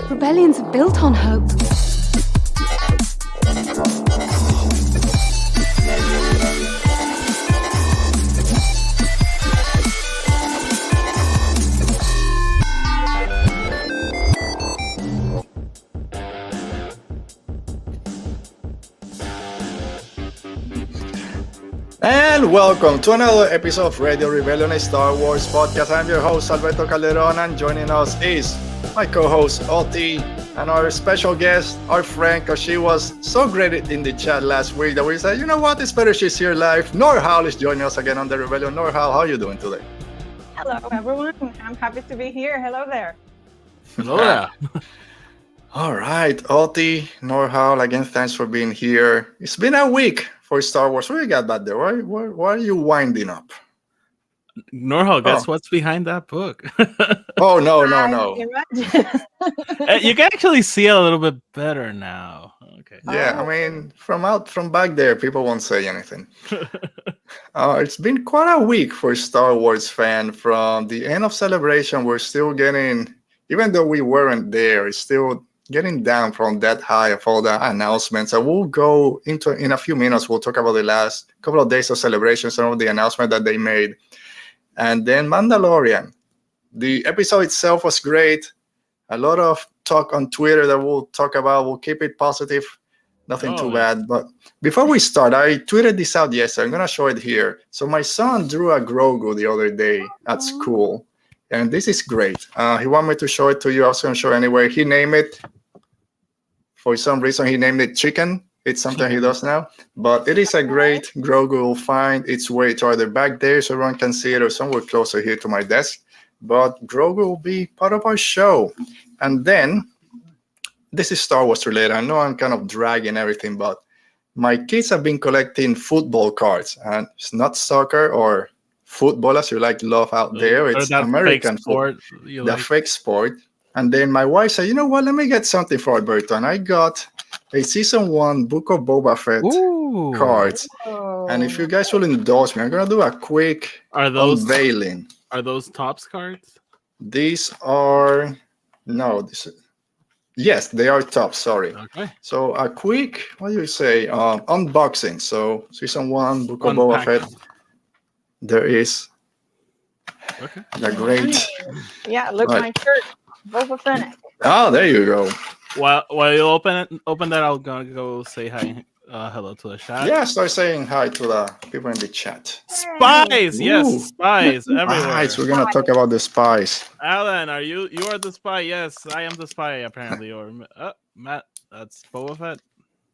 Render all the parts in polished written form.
Rebellions are built on hope. And welcome to another episode of Radio Rebellion, a Star Wars podcast. I'm your host, Alberto Calderon, and joining us is my co-host, Oti, and our special guest, our friend, because she was so great in the chat last week that we said, you know what, it's better she's here live. Noor-Hal is joining us again on the Rebellion. Noor-Hal, how are you doing today? Hello, everyone. I'm happy to be here. Hello there. Hello there. All right, Oti, Noor-Hal, again, thanks for being here. It's been a week for Star Wars. What do you got back there? Why are you winding up? Noor-Hal, guess what's behind that book? Oh, no. You can actually see it a little bit better now. Okay. Yeah, I mean, from back there, people won't say anything. It's been quite a week for Star Wars fan. From the end of Celebration, we're still getting, even though we weren't there, it's still getting down from that high of all the announcements. I will go into, in a few minutes, we'll talk about the last couple of days of Celebration, some of the announcements that they made. And then Mandalorian. The episode itself was great. A lot of talk on Twitter that we'll talk about. We'll keep it positive. Nothing too bad. But before we start, I tweeted this out yesterday. I'm going to show it here. So my son drew a Grogu the other day at school. And this is great. He wanted me to show it to you. I was going to show it anyway. He named it, for some reason, he named it Chicken. It's something he does now. But it is a great Grogu. Will find its way to either back there so everyone can see it or somewhere closer here to my desk. But Grogu will be part of our show. And then, this is Star Wars related. I know I'm kind of dragging everything, but my kids have been collecting football cards. And it's not soccer or football as you love out there. It's American sport, the fake sport. And then my wife said, you know what, let me get something for Alberto. And I got a season 1 Book of Boba Fett cards. And if you guys will indulge me, I'm going to do a quick unveiling. Are those Topps cards? These are, yes, they are Topps, sorry. Okay. So a quick, what do you say, unboxing. So season 1 Book of Boba Fett. There is the great. Yeah, look, my shirt, Boba Fett. Oh, there you go. While you open that, I'll go say hi, hello to the chat. Yeah, start saying hi to the people in the chat. Spies, yes, spies everywhere. Spies. We're gonna talk about the spies. Alan, you are the spy? Yes, I am the spy apparently. Or Matt, that's Boba Fett.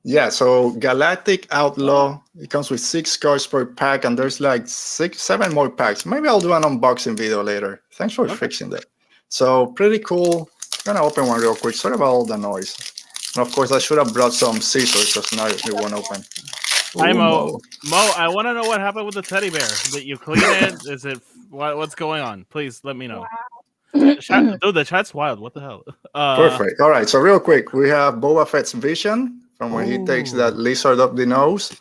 Yeah, so Galactic Outlaw, it comes with 6 cards per pack, and there's like 7 more packs. Maybe I'll do an unboxing video later. Thanks for fixing that. So pretty cool. I'm gonna open one real quick. Sorry about all the noise. And of course, I should have brought some scissors because now it won't open. Hi, Mo. Mo, I want to know what happened with the teddy bear. Did you clean it? Is it what's going on? Please let me know. Wow. Dude, the chat's wild. What the hell? Perfect. All right. So real quick, we have Boba Fett's vision. From where he takes that lizard up the nose.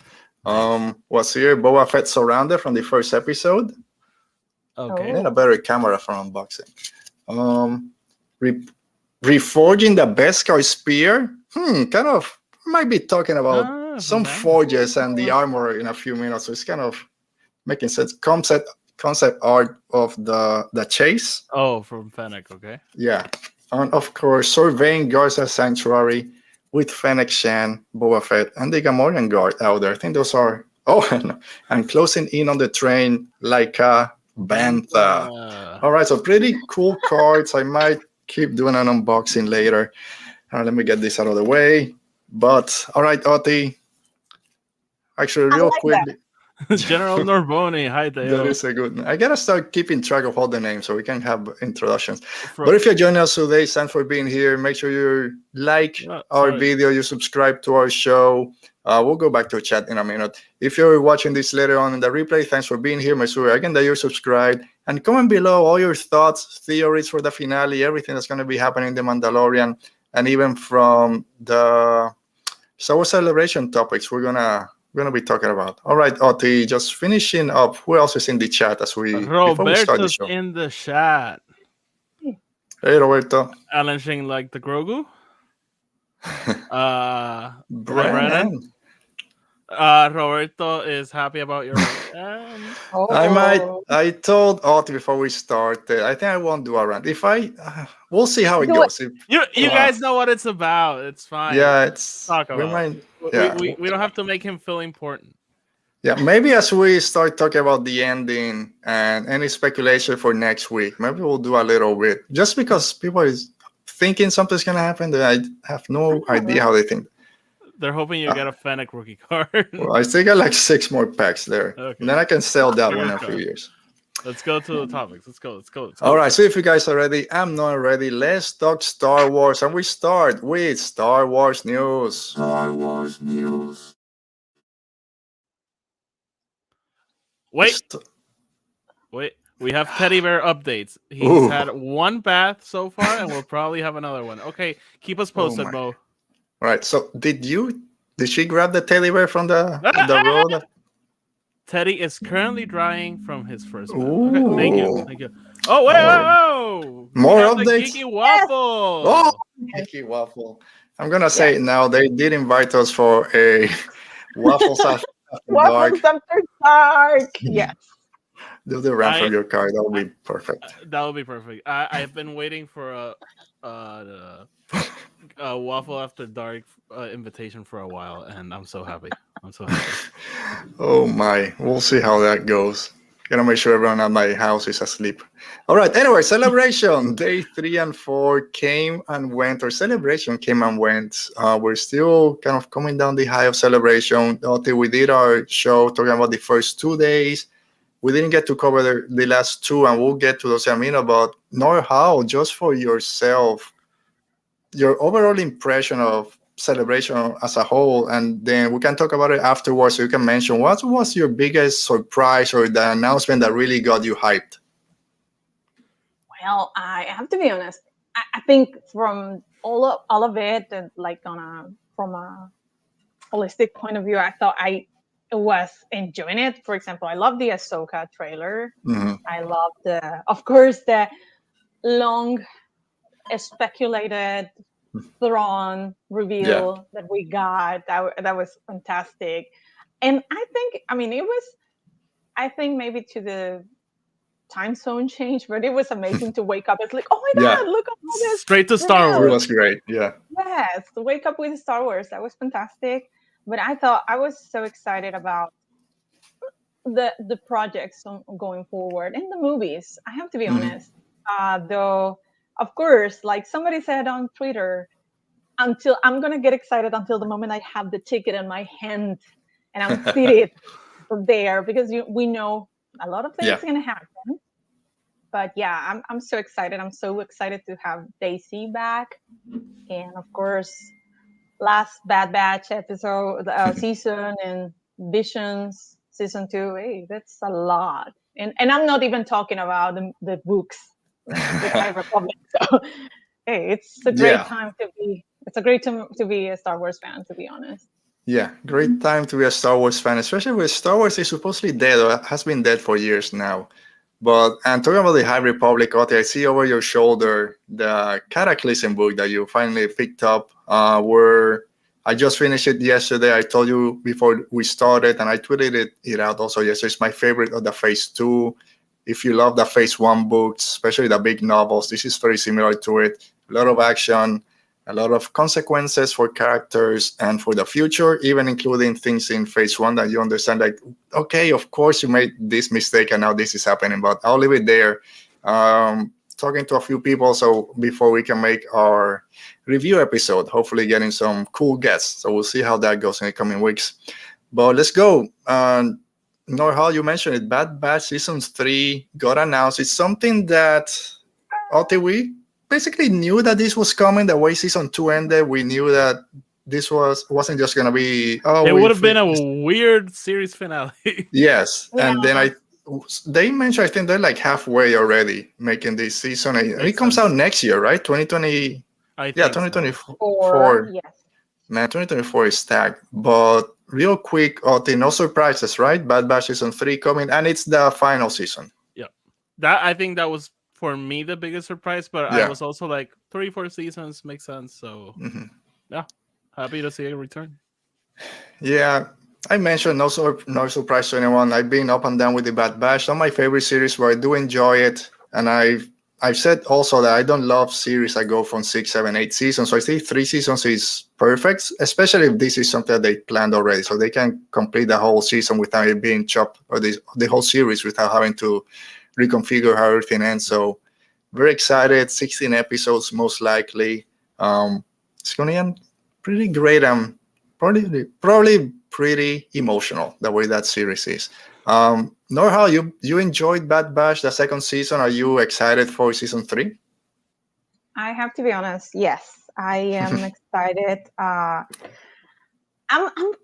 What's here? Boba Fett surrounded from the first episode. Okay. And a better camera for unboxing. Reforging the Beskar spear. Kind of might be talking about some forges and the armor in a few minutes. So it's kind of making sense. Concept art of the chase. Oh, from Fennec. Okay. Yeah. And of course, surveying Garza Sanctuary with Fennec Shan, Boba Fett, and the Gamorrean Guard out there. I think those are... and closing in on the train, Laika Bantha. All right, so pretty cool cards. I might keep doing an unboxing later. Let me get this out of the way. But, all right, Oti. Actually, real quick... General Norboni, hi there. That is a good one. I gotta start keeping track of all the names so we can have introductions. But if you're joining us today, thanks for being here. Make sure you like our video, you subscribe to our show. We'll go back to chat in a minute. If you're watching this later on in the replay, thanks for being here. Make sure again that you're subscribed. And comment below all your thoughts, theories for the finale, everything that's going to be happening in The Mandalorian, and even from the Star Wars Celebration topics we're gonna be talking about. All right, Oti, just finishing up. Who else is in the chat as we before we start the Roberto's show? in the chat. Hey, Roberto. Challenging like the Grogu. Brennan. Roberto is happy about your. Oh, I told Otto before we started. I think I won't do a rant. If we'll see how it Do it. goes. If, You guys know what it's about. It's fine. yeah, it's Talk we about. might. We, Yeah, we don't have to make him feel important. yeah. Maybe as we start talking about the ending and any speculation for next week, maybe we'll do a little bit. Just because people is thinking something's gonna happen, that I have no idea how they think. They're hoping you get a Fennec rookie card. Well, I still got like 6 more packs there. Okay. And then I can sell that one in a Okay. few years. Let's go to the topics. Let's go. All right, so if you guys are ready, I'm not ready. Let's talk Star Wars, and we start with Star Wars news. Star Wars news. Wait. We have teddy bear updates. He's Ooh. had one bath so far, and we'll probably have another one. Okay, keep us posted, my. Mo. All right, so did she grab the teddy bear from the road? Teddy is currently drying from his first bath. Ooh. Okay, thank you. Oh, whoa! More We have the updates? Geeky Waffle. Oh, Mickey Waffle. I'm gonna say it now. They did invite us for a waffles after dark. Waffles after dark. Yes. Do the rant from your car. That would be perfect. That would be perfect. I've been waiting for a Waffle After Dark invitation for a while, and I'm so happy. Oh my, we'll see how that goes. Gonna make sure everyone at my house is asleep. All right, anyway, celebration. Day 3 and 4 came and went, or celebration came and went. We're still kind of coming down the high of celebration. Until we did our show talking about the first 2 days. We didn't get to cover the last 2, and we'll get to those in a minute. But Noor-Hal, just for yourself, your overall impression of celebration as a whole, and then we can talk about it afterwards. So you can mention what was your biggest surprise or the announcement that really got you hyped. Well, I have to be honest. I think from all of it, and like from a holistic point of view, I thought I was enjoying it. For example, I love the Ahsoka trailer. Mm-hmm. I love of course, the long speculated Thrawn reveal that we got. That was fantastic. And I think maybe to the time zone change, but it was amazing to wake up. It's like, oh my God, look at all this. Straight to Star Wars. It was great. Yeah. Yes, to wake up with Star Wars. That was fantastic. But I thought I was so excited about the projects going forward and the movies. I have to be honest. Though, of course, like somebody said on Twitter, until I'm gonna get excited until the moment I have the ticket in my hand and I'm seated there, because we know a lot of things are gonna happen. But yeah, I'm so excited. I'm so excited to have Daisy back, and of course, last Bad Batch episode season and Visions season 2. Hey, that's a lot, and I'm not even talking about the books, the High Republic. So hey, it's a great time to be. It's a great time to be a Star Wars fan, to be honest. Yeah, great time to be a Star Wars fan, especially with Star Wars is supposedly dead, or has been dead for years now. But and talking about the High Republic, Otti, I see over your shoulder the Cataclysm book that you finally picked up. Where I just finished it yesterday. I told you before we started, and I tweeted it out also yesterday. It's my favorite of the Phase 2. If you love the Phase 1 books, especially the big novels, this is very similar to it. A lot of action, a lot of consequences for characters and for the future, even including things in Phase 1 that you understand, like, okay, of course you made this mistake and now this is happening, but I'll leave it there. Talking to a few people so before we can make our review episode, hopefully getting some cool guests. So we'll see how that goes in the coming weeks. But let's go. Noor-Hal, you mentioned it, Bad Batch Season 3 got announced. It's something that we basically knew that this was coming. The way Season 2 ended, we knew that this wasn't just going to be... it would have been a weird series finale. Yes. Yeah. And then they mentioned, I think they're like halfway already making this season. And it comes out next year, right? 2020. Yeah, 2024. Yes. Man, 2024 is stacked. But real quick, Otti, no surprises, right? Bad Batch Season 3 coming, and it's the final season. Yeah. I think that was for me the biggest surprise, but I was also like 3-4 seasons makes sense. So yeah, happy to see it return. Yeah, I mentioned no surprise to anyone. I've been up and down with the Bad Batch. Not my favorite series, but I do enjoy it. And I've said also that I don't love series that go from 6, 7, 8 seasons. So I think 3 seasons is perfect, especially if this is something that they planned already. So they can complete the whole season without it being chopped, or the whole series without having to reconfigure how everything ends. So very excited. 16 episodes most likely. It's going to end pretty great. Probably pretty emotional the way that series is. Noor-Hal, you enjoyed Bad Batch, the second season. Are you excited for season 3? I have to be honest. Yes, I am excited. I'm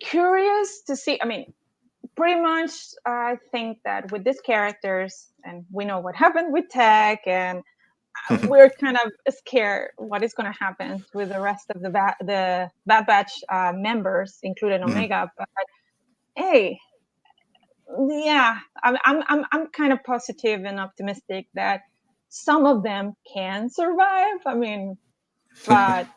curious to see. I mean, pretty much, I think that with these characters, and we know what happened with Tech, and we're kind of scared what is going to happen with the rest of the Bad Batch members, including Omega. But hey, yeah, I'm kind of positive and optimistic that some of them can survive. I mean, but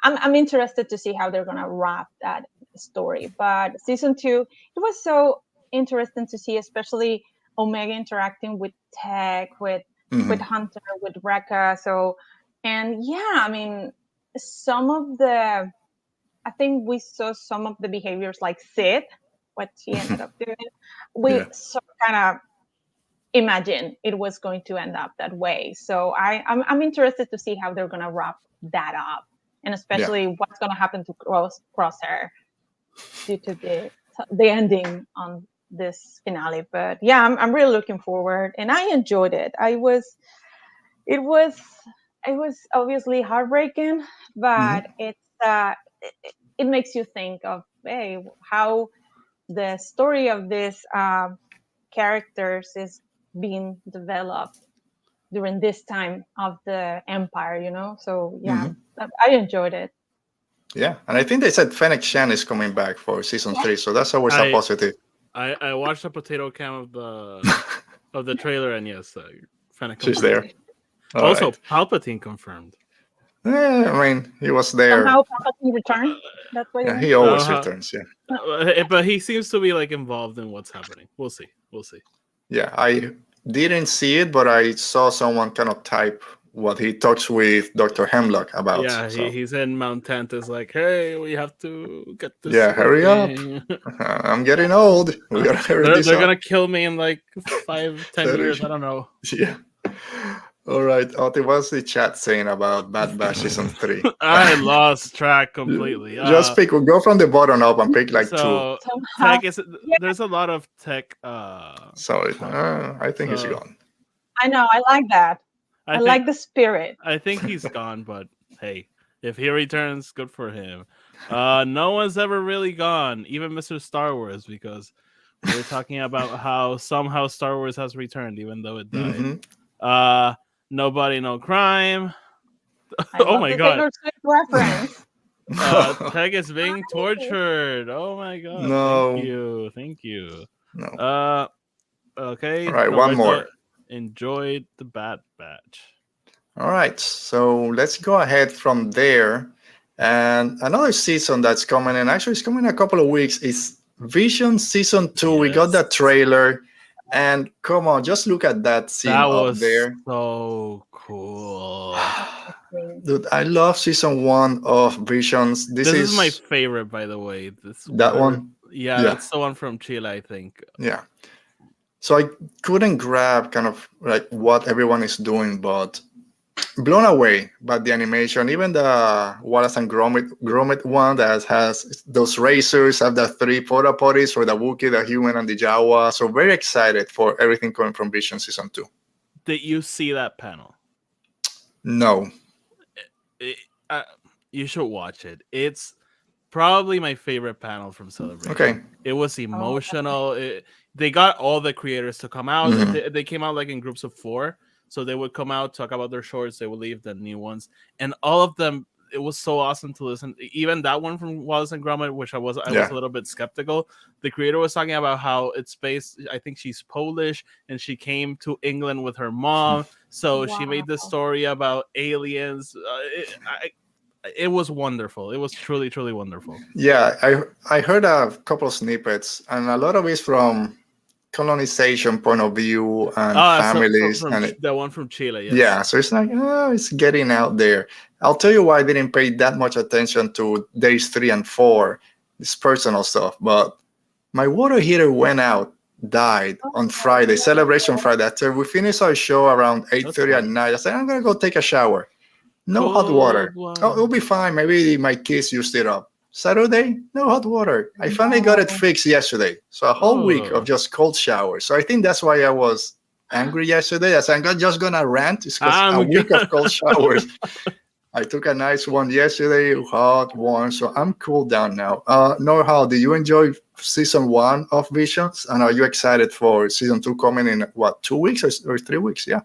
I'm interested to see how they're going to wrap that story. But season 2, it was so interesting to see, especially Omega interacting with Tech, with Hunter, with Wrecker. So, and yeah, I mean, I think we saw some of the behaviors like Sid, what she ended up doing. We sort of kind of imagine it was going to end up that way. So I'm interested to see how they're going to wrap that up, and especially what's going to happen to Crosshair due to the ending on this finale. But yeah, I'm really looking forward, and I enjoyed it. It was obviously heartbreaking, but it makes you think of how the story of these characters is being developed during this time of the Empire, So yeah, I enjoyed it. Yeah, and I think they said Fennec Shan is coming back for season 3, so that's always a positive. I watched a potato cam of the trailer, and yes, Fennec. She's there. Also, Palpatine confirmed. Yeah, I mean, he was there. Somehow Palpatine returned. That's what he always returns. Yeah, but he seems to be like involved in what's happening. We'll see. Yeah, I didn't see it, but I saw someone kind of type what he talks with Dr. Hemlock about. Yeah, he's in Mount Tantus, like, hey, we have to get this. Yeah, hurry up! I'm getting old. We gotta hurry this up. They're gonna kill me in like 5-10 years. I don't know. Yeah. All right, Oti, what's the chat saying about Bad Batch season 3? I lost track completely. Just pick. Go from the bottom up and pick like 2. Tech there's a lot of Tech. Sorry, I think he's gone. I know. I like that. I like the spirit. I think he's gone, but hey, if he returns, good for him. No one's ever really gone, even Mr. Star Wars, because we're talking about how somehow Star Wars has returned, even though it died. Nobody, no crime. Oh my god! Reference. Tech is being tortured. Oh my god! No. Thank you. No. Okay. All right, one more. Enjoyed the Bad Batch. All right, so let's go ahead from there. And another season that's coming, and actually it's coming in a couple of weeks, is Vision Season 2. Yes. We got that trailer, and come on, just look at that scene up there. So cool. Dude, I love Season 1 of Visions. This is my favorite, by the way. That one? Yeah, that's the one from Chile, I think. Yeah. So I couldn't grab kind of like what everyone is doing, but blown away by the animation. Even the Wallace and Gromit one that has those racers, have the 3 porta potties for the Wookiee, the human, and the Jawa. So very excited for everything coming from Vision Season 2. Did you see that panel? No. You should watch it. It's probably my favorite panel from Celebration. Okay. It was emotional. They got all the creators to come out. They came out like in groups of 4. So they would come out, talk about their shorts. They would leave the new ones. And all of them it was so awesome to listen. Even that one from Wallace and Gromit, which I was a little bit skeptical. The creator was talking about how it's based. I think she's Polish, and she came to England with her mom. So she made this story about aliens. It was wonderful. It was truly, truly wonderful. Yeah, I heard a couple of snippets, and a lot of it's from colonization point of view and families. From and the one from Chile. Yes. Yeah, so it's like, it's getting out there. I'll tell you why I didn't pay that much attention to days 3 and 4. It's personal stuff, but my water heater went out, died on Friday, celebration Friday. After we finished our show around 8:30 at night, I said, I'm going to go take a shower. No hot water. Oh, it'll be fine. Maybe my kids used it up. Saturday, no hot water. I finally got it fixed yesterday. So a whole week of just cold showers. So I think that's why I was angry yesterday. I said, I'm just going to rant. It's because a week of cold showers. I took a nice one yesterday, hot, warm. So I'm cooled down now. Noor-Hal, do you enjoy season 1 of Visions? And are you excited for season 2 coming in, 2 weeks or 3 weeks? Yeah.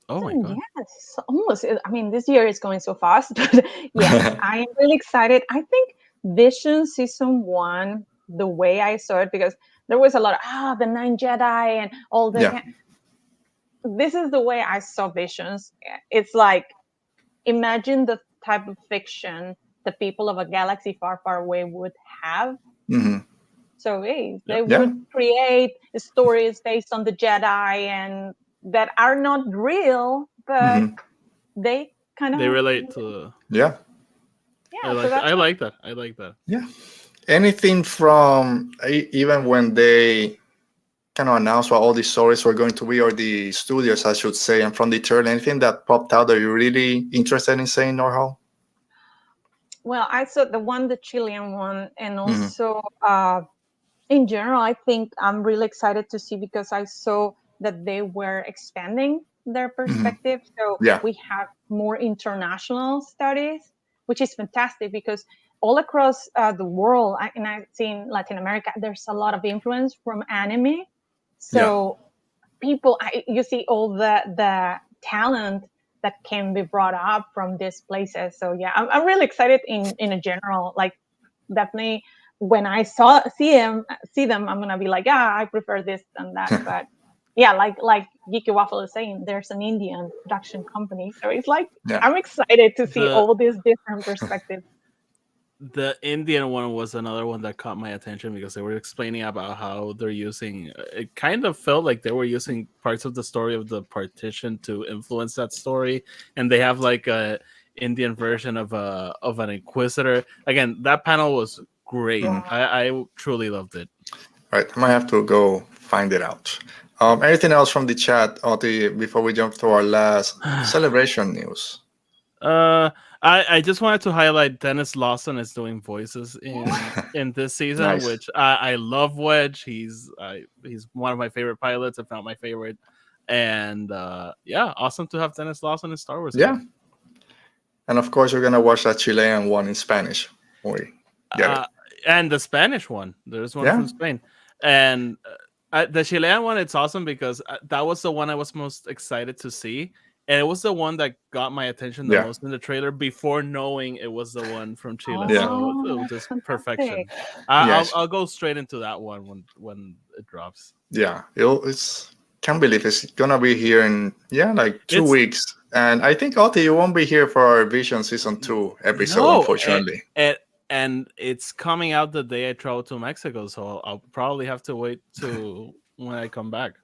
Oh my God. Yes, almost. I mean, this year is going so fast, but yes, I am really excited. I think Vision season 1, the way I saw it, because there was a lot of the 9 Jedi and all the. Yeah. This is the way I saw Visions. It's like, imagine the type of fiction the people of a galaxy far, far away would have. Mm-hmm. So they would create stories based on the Jedi and that are not real, but they kind of relate to. Yeah. Yeah, I like that. I like that. Yeah. Anything from even when they kind of announced what all these stories were going to be, or the studios, I should say, and from the trailer, anything that popped out that you're really interested in saying, Noor-Hal? Well, I saw the Chilean one, and also in general, I think I'm really excited to see, because I saw that they were expanding their perspective. So we have more international studies, which is fantastic, because all across the world, and I've seen Latin America, there's a lot of influence from anime. So people, you see all the talent that can be brought up from these places. So yeah, I'm really excited in a general, like, definitely when I see them, I'm gonna be like, I prefer this than that. But yeah, like Geeky Waffle is saying, there's an Indian production company, so it's like I'm excited to see all these different perspectives. The Indian one was another one that caught my attention, because they were explaining about how they're using. It kind of felt like they were using parts of the story of the partition to influence that story, and they have like a Indian version of an Inquisitor. Again, that panel was great. I truly loved it. All right, I might have to go find it out. Anything else from the chat, Oti, before we jump to our last celebration news? I just wanted to highlight Dennis Lawson is doing voices in this season, Nice. Which I love. Wedge, he's one of my favorite pilots, if not my favorite. And awesome to have Dennis Lawson in Star Wars. Yeah, and of course you're gonna watch that Chilean one in Spanish. And the Spanish one, there's one from Spain, and the Chilean one. It's awesome because that was the one I was most excited to see. And it was the one that got my attention the most in the trailer before knowing it was the one from Chile. So it was just perfection. I'll go straight into that one when it drops. Yeah, it's can't believe it's gonna be here in 2 weeks. And I think, Oti, you won't be here for our Vision Season 2 episode, unfortunately. And it's coming out the day I travel to Mexico, so I'll probably have to wait to when I come back.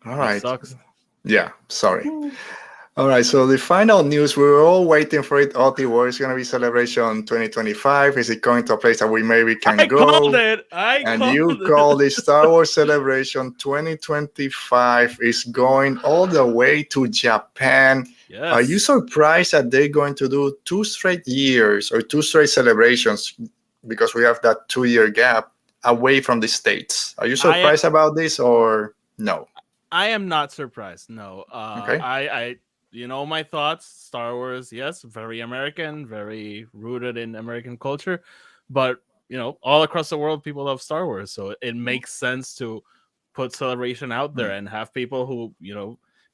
All right. That sucks. Yeah, sorry. All right, so the final news, we were all waiting for it. Oti, where is going to be Celebration 2025? Is it going to a place that we maybe can go? Called it. You called it. Star Wars Celebration 2025 is going all the way to Japan. Yes. Are you surprised that they're going to do 2 straight years or 2 straight celebrations, because we have that 2-year gap away from the States? Are you surprised about this or no? I am not surprised. No. Okay. You know my thoughts. Star Wars, yes, very American, very rooted in American culture, but all across the world, people love Star Wars, so it makes sense to put Celebration out there and have people who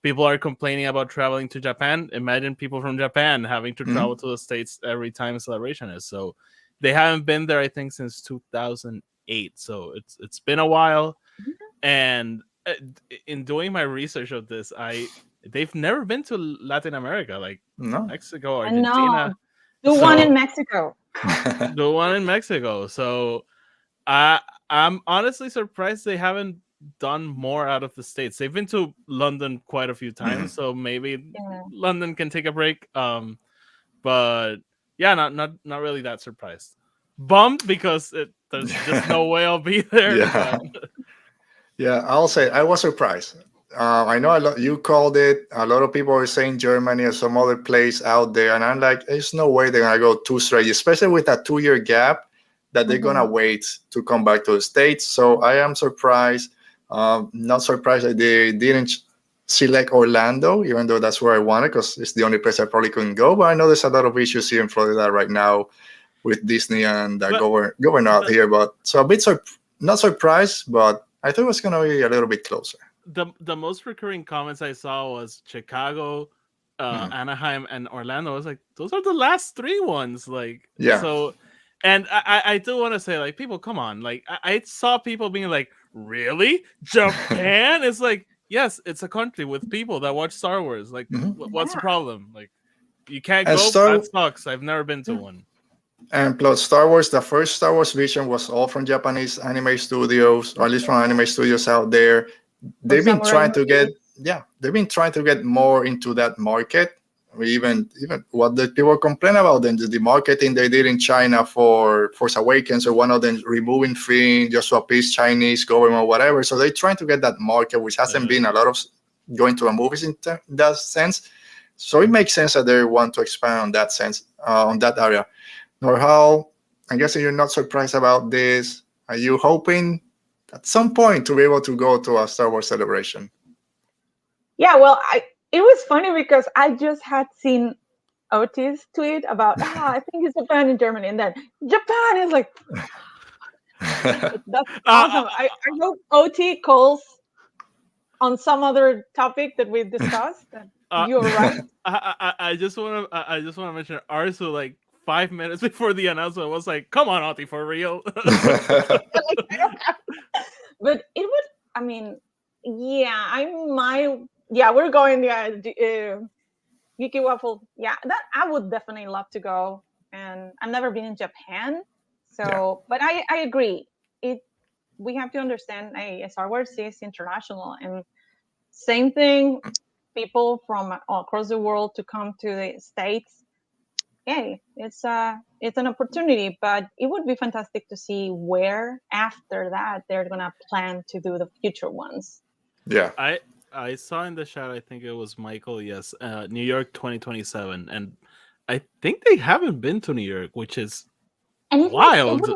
people are complaining about traveling to Japan. Imagine people from Japan having to travel to the States every time a celebration is. So they haven't been there, I think, since 2008. So it's been a while. And in doing my research of this, they've never been to Latin America, like No. Mexico, I know. Argentina. Do one in Mexico. The one in Mexico. So I'm honestly surprised they haven't done more out of the States. They've been to London quite a few times, so maybe London can take a break. But yeah, not really that surprised. Bummed because there's just no way I'll be there. Yeah. But... Yeah, I'll say I was surprised. I know you called it. A lot of people are saying Germany or some other place out there, and I'm like, there's no way they're gonna go too straight, especially with a 2-year gap that they're gonna wait to come back to the States. So I am surprised. Not surprised that they didn't select Orlando, even though that's where I wanted, because it's the only place I probably couldn't go. But I know there's a lot of issues here in Florida right now with Disney and the governor out here. But so a bit not surprised, but I thought it was gonna be a little bit closer. The most recurring comments I saw was Chicago, Anaheim, and Orlando. I was like, those are the last 3 ones. Like, yeah. So, and I do want to say, like, people, come on. Like, I saw people being like, really? Japan? It's like, yes, it's a country with people that watch Star Wars. Like, what's the problem? Like, you can't go. That sucks. I've never been to one. And plus, Star Wars, the first Star Wars vision was all from Japanese anime studios, or at least from anime studios out there. They've been trying to get more into that market. Even what the people complain about them, the marketing they did in China for Force Awakens, or one of them removing Finn just to appease Chinese government or whatever. So they're trying to get that market, which hasn't been a lot of going to the movies in that sense. So it makes sense that they want to expand on that sense, on that area. Noor-Hal, I'm guessing you're not surprised about this. Are you hoping at some point to be able to go to a Star Wars celebration? Yeah, well, it was funny because I just had seen Otis tweet about, I think it's Japan and Germany, and then Japan is like, that's awesome. I hope OT calls on some other topic that we discussed. You're right. I just want to mention Arsu, like 5 minutes before the announcement, was like, "Come on, Oti, for real." But it would. I mean, yeah, we're going. Yuki Waffle. Yeah, that I would definitely love to go, and I've never been in Japan, so. But I agree. We have to understand. Star Wars is international, and same thing. People from across the world to come to the States. Hey, it's an opportunity, but it would be fantastic to see where after that they're gonna plan to do the future ones. Yeah, I saw in the chat, I think it was Michael. Yes, New York 2027, and I think they haven't been to New York, which is wild.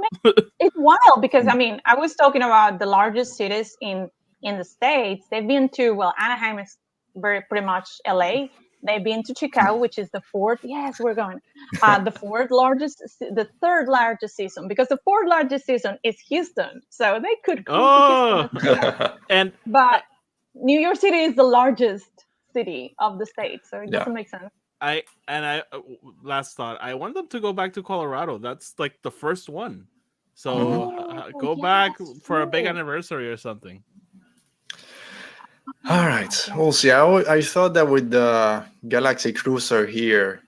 It's wild because I mean, I was talking about the largest cities in the States. They've been to Anaheim is pretty much LA. They've been to Chicago, which is the fourth. Yes, we're going. The third largest season, because the fourth largest season is Houston, so they could come to Houston. But New York City is the largest city of the state, so it doesn't make sense. Last thought, I want them to go back to Colorado. That's like the first one, so go back for a big anniversary or something. All right, we'll see. I thought that with the Galaxy Cruiser here,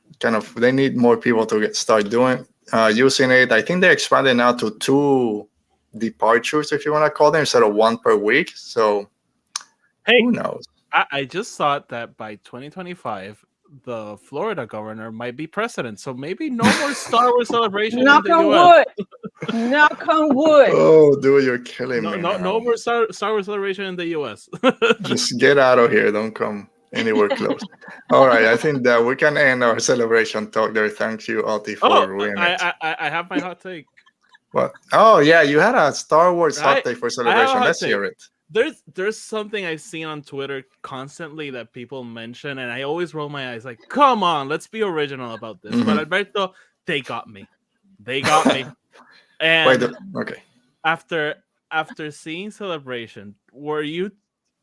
they need more people to start using it. I think they expanded now to 2 departures, if you want to call them, instead of 1 per week. So, hey, who knows? I just thought that by 2025, the Florida governor might be president. So maybe no more Star Wars celebration. Knock on wood. Knock on wood. Oh, dude, you're killing me. No more Star Wars celebration in the U.S. Just get out of here. Don't come anywhere close. All right, I think that we can end our celebration talk there. Thank you, Oti, for ruining it. I have my hot take. What? Oh, yeah, you had a Star Wars hot take for celebration. Let's hear it. There's something I've seen on Twitter constantly that people mention, and I always roll my eyes like, come on, let's be original about this. But Alberto, they got me. And okay. After seeing Celebration, were you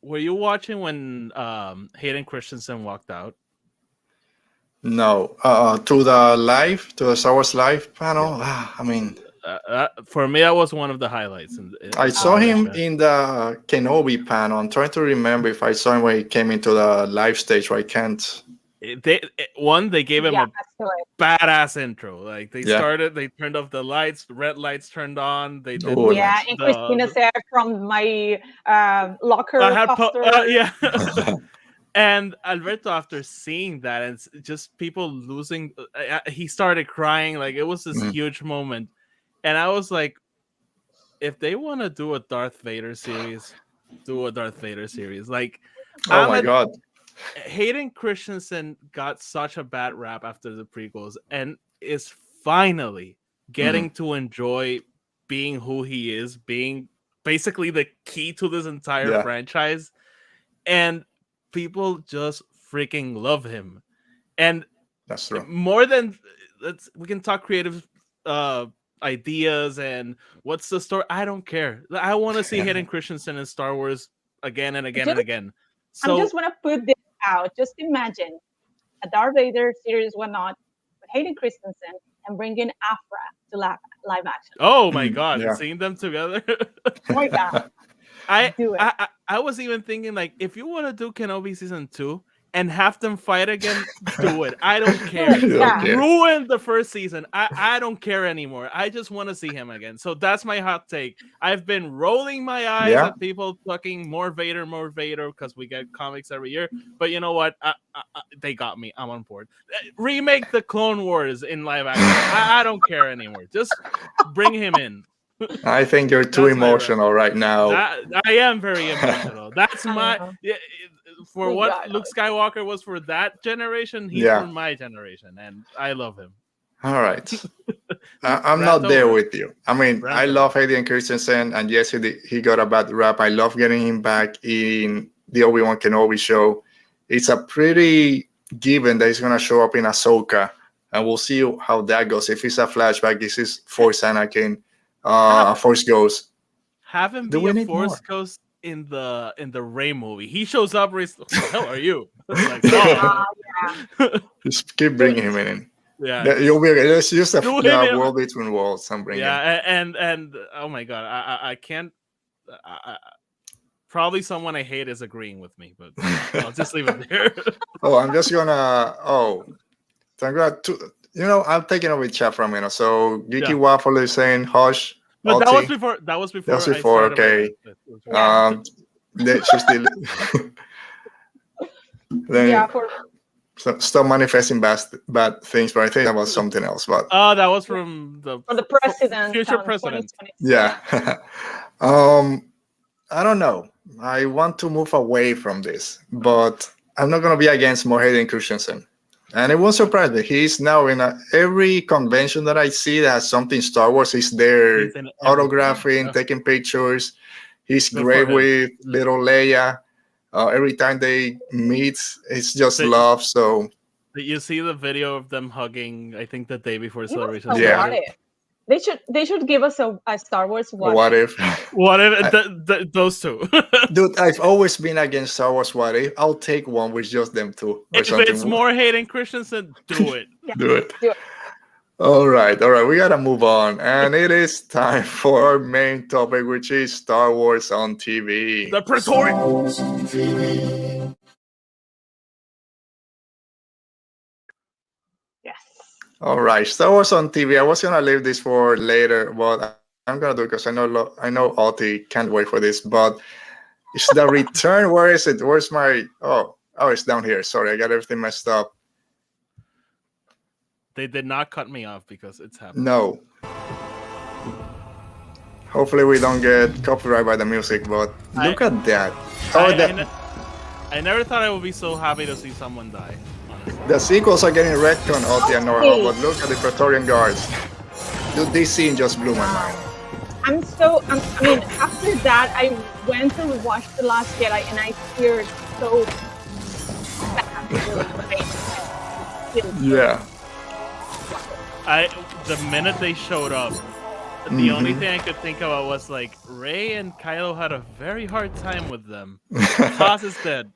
were you watching when Hayden Christensen walked out? No, to the Star Wars live panel. I mean, For me, that was one of the highlights. I saw him in the Kenobi panel. I'm trying to remember if I saw him when he came into the live stage. I can't. They gave him a badass intro. Like they started, they turned off the lights, the red lights turned on. They did and Christina said from my locker. And Alberto, after seeing that, and it's just people losing, he started crying. Like it was this huge moment, and I was like, if they want to do a Darth Vader series, do a Darth Vader series. Like, oh my god. Hayden Christensen got such a bad rap after the prequels and is finally getting to enjoy being who he is, being basically the key to this entire franchise. And people just freaking love him. And that's true. More than we can talk creative ideas and what's the story. I don't care. I want to see Hayden Christensen in Star Wars again and again and again. So I just want to put this out. Just imagine a Darth Vader series, whatnot, with Hayden Christensen and bringing Afra to live action. Oh my god! Seeing them together. Oh my god! I was even thinking, like, if you want to do Kenobi season 2 and have them fight again, do it. I don't care. Ruin the first season. I don't care anymore. I just want to see him again. So that's my hot take. I've been rolling my eyes at people talking more Vader, because we get comics every year. But you know what? They got me. I'm on board. Remake the Clone Wars in live action. I don't care anymore. Just bring him in. I think you're too emotional right now. I am very emotional. That's my... For what Luke Skywalker was for that generation, he's for my generation, and I love him. All right. I'm not there with you. I mean, I love Hayden Christensen, and yes, he got a bad rap. I love getting him back in the Obi-Wan Kenobi show. It's a pretty given that he's going to show up in Ahsoka, and we'll see how that goes. If it's a flashback, this is Force Anakin, Force Ghost. Have him be a Force Ghost in the Rey movie. He shows up. Who the hell are you? Like, just keep bringing him in. Yeah, you'll be. It's just a world between worlds. I'm bringing. Yeah, and oh my god, I can't. Probably someone I hate is agreeing with me, but I'll just leave it there. I'm just gonna. I'm taking over chat from So Geeky Waffle is saying hush. But that was before. That was before. Okay. She's still. Stop manifesting bad things, but I think that was something else. But that was from the president, future president. Yeah. I don't know. I want to move away from this, but I'm not going to be against more Hayden Christensen. And it won't surprise me. He's now in every convention that I see that has something Star Wars. He's there autographing, taking pictures. He's great with little Leia. Every time they meet, it's just love. So you see the video of them hugging, I think the day before celebration. They should give us a Star Wars what if. What if those two? Dude, I've always been against Star Wars what if. I'll take one with just them two. If it's more Hayden Christensen, do it. Do it. All right. We gotta move on, and it is time for our main topic, which is Star Wars on TV. The Praetorian. All right, Star Wars on TV. I was gonna leave this for later, but I'm gonna do it because I know Oti can't wait for this. But it's the return. Where is it? Where's my? Oh, it's down here. Sorry, I got everything messed up. They did not cut me off because it's happening. No. Hopefully we don't get copyright by the music. But look at that. I never thought I would be so happy to see someone die. The sequels are getting retconned, Oti and Noor-Hal, but look at the Praetorian Guards. Dude, this scene just blew my mind. I mean, after that, I went and watched The Last Jedi, and I teared so bad. Yeah. The minute they showed up, The only thing I could think about was like Rey and Kylo had a very hard time with them. Haas is dead.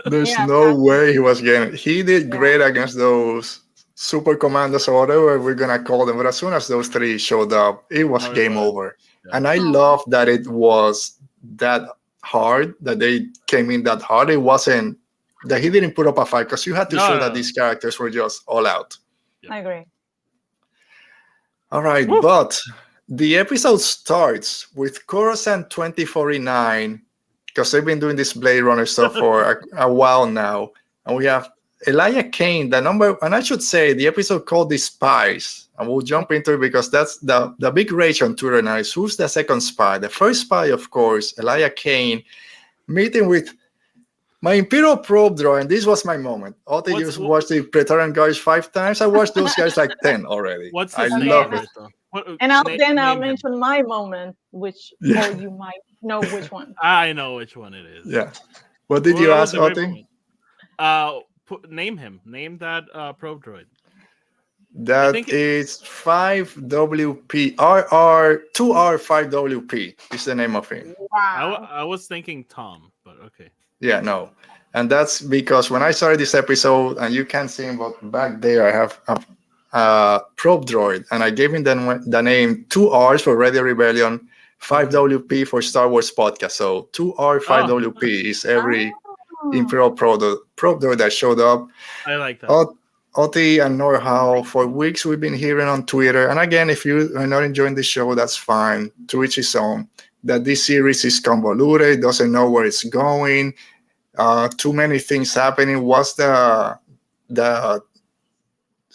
There's Yeah, no exactly. way he was getting. He did great against those super commandos or whatever we're gonna call them. But as soon as those three showed up, it was No, it game was. over. Yeah. And I love that it was that hard, that they came in that hard. It wasn't that he didn't put up a fight, because you had to show that these characters were just all out. I agree. All right, Woo. but the episode starts with Coruscant 2049, because they've been doing this Blade Runner stuff for a while now. And we have Elijah Kane, the number, and I should say the episode called The Spies. And we'll jump into it because that's the big rage on Twitter now is who's the second spy? The first spy, of course, Elijah Kane, meeting with my Imperial probe droid, and this was my moment. Otto just watched the Praetorian guys 5 times. I watched those guys like 10 already. What's I his name? love it. And I'll name mention my moment, which you might know which one. I know which one it is. Yeah. What did you What ask, was the great Otto? moment? Name him. Name that probe droid. That is 5WP. RR2R5WP is the name of him. Wow. I was thinking Tom, but okay. Yeah, no. And that's because when I started this episode, and you can't see him, but back there I have a probe droid, and I gave him the name 2Rs for Radio Rebellion, 5WP for Star Wars Podcast. So 2R5WP is every Imperial probe droid that showed up. I like that. Oti and Noor-Hal, for weeks we've been hearing on Twitter, and again, if you are not enjoying the show, that's fine, to each his own, that this series is convoluted, doesn't know where it's going, too many things happening. What's the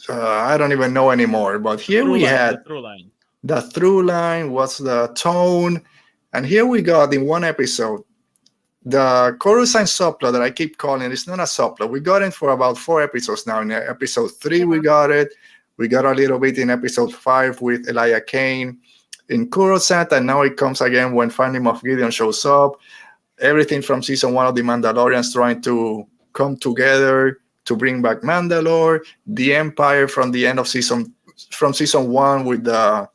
I don't even know anymore, but here we had the through line, what's the tone, and here we got in one episode, the Coruscant subplot that I keep calling, it's not a subplot. We got it for about 4 episodes now. In episode 3, we got it. We got a little bit in episode 5 with Elijah Kane in Coruscant, and now it comes again when finally Moff Gideon shows up. Everything from season 1 of The Mandalorians trying to come together to bring back Mandalore. The Empire from the end of season 1 with the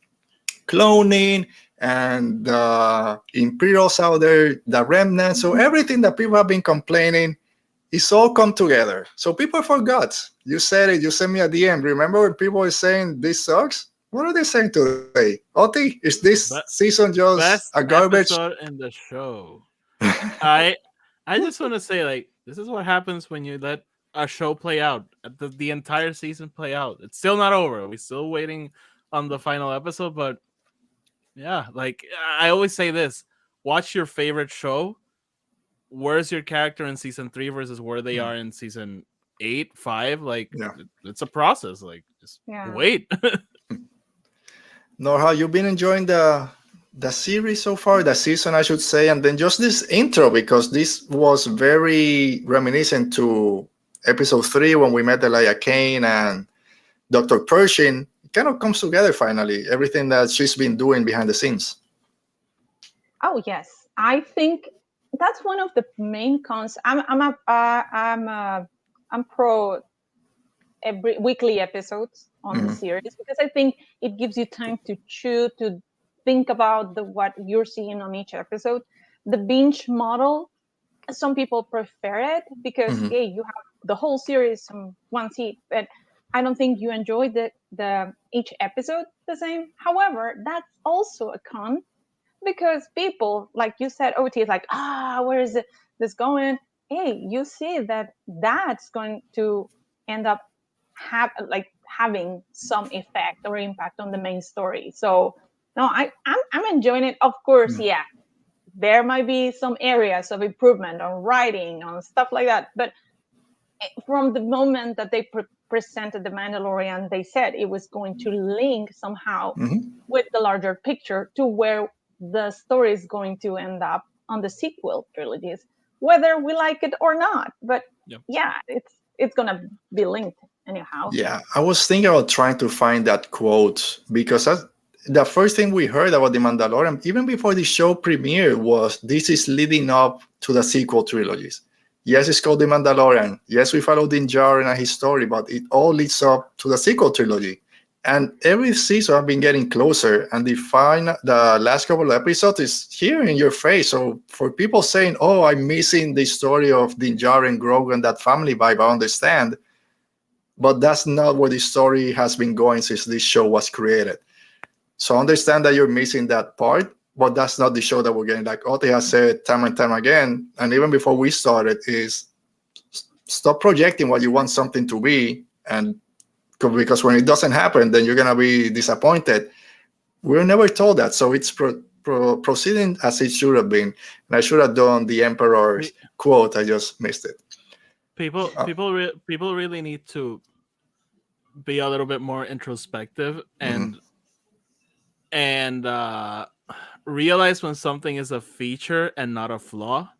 cloning, and the Imperials out there, the remnants. So everything that people have been complaining, it's all come together. So people forgot. You said it. You sent me a DM. Remember when people were saying this sucks? What are they saying today? Oti, is this season just a garbage? Episode in the show. I just want to say, like, this is what happens when you let a show play out, the entire season play out. It's still not over. We're still waiting on the final episode, but yeah, like I always say this, watch your favorite show. Where's your character in season 3 versus where they are in season 8, 5? Like, it's a process. Like, just wait. Noor-Hal, you've been enjoying the series so far, the season, I should say, and then just this intro, because this was very reminiscent to episode 3 when we met Elijah Kane and Dr. Pershing. It kind of comes together finally, everything that she's been doing behind the scenes. Oh yes, I think that's one of the main cons. I'm pro every weekly episodes on the series, because I think it gives you time to chew, to think about what you're seeing on each episode. The binge model, some people prefer it because hey, you have the whole series on one seat, but I don't think you enjoy the each episode the same. However, that's also a con, because people, like you said, OT is like, where is this going? Hey, you see that's going to end up having some effect or impact on the main story. So no, I'm enjoying it. Of course, there might be some areas of improvement on writing, on stuff like that. But from the moment that they presented the Mandalorian, they said it was going to link somehow with the larger picture to where the story is going to end up on the sequel trilogies, whether we like it or not. But it's gonna be linked anyhow. Yeah, I was thinking about trying to find that quote, because the first thing we heard about The Mandalorian, even before the show premiered, was this is leading up to the sequel trilogies. Yes, it's called The Mandalorian. Yes, we follow Din Djarin and his story, but it all leads up to the sequel trilogy. And every season I've been getting closer, and the last couple of episodes is here in your face. So for people saying, "Oh, I'm missing the story of Din Djarin and Grogu and that family vibe," I understand, but that's not where the story has been going since this show was created. So I understand that you're missing that part, but that's not the show that we're getting. Like Ote has said time and time again, and even before we started, is stop projecting what you want something to be, and because when it doesn't happen, then you're gonna be disappointed. We were never told that, so it's proceeding as it should have been. And I should have done the Emperor's quote. I just missed it. People really need to be a little bit more introspective and realize when something is a feature and not a flaw.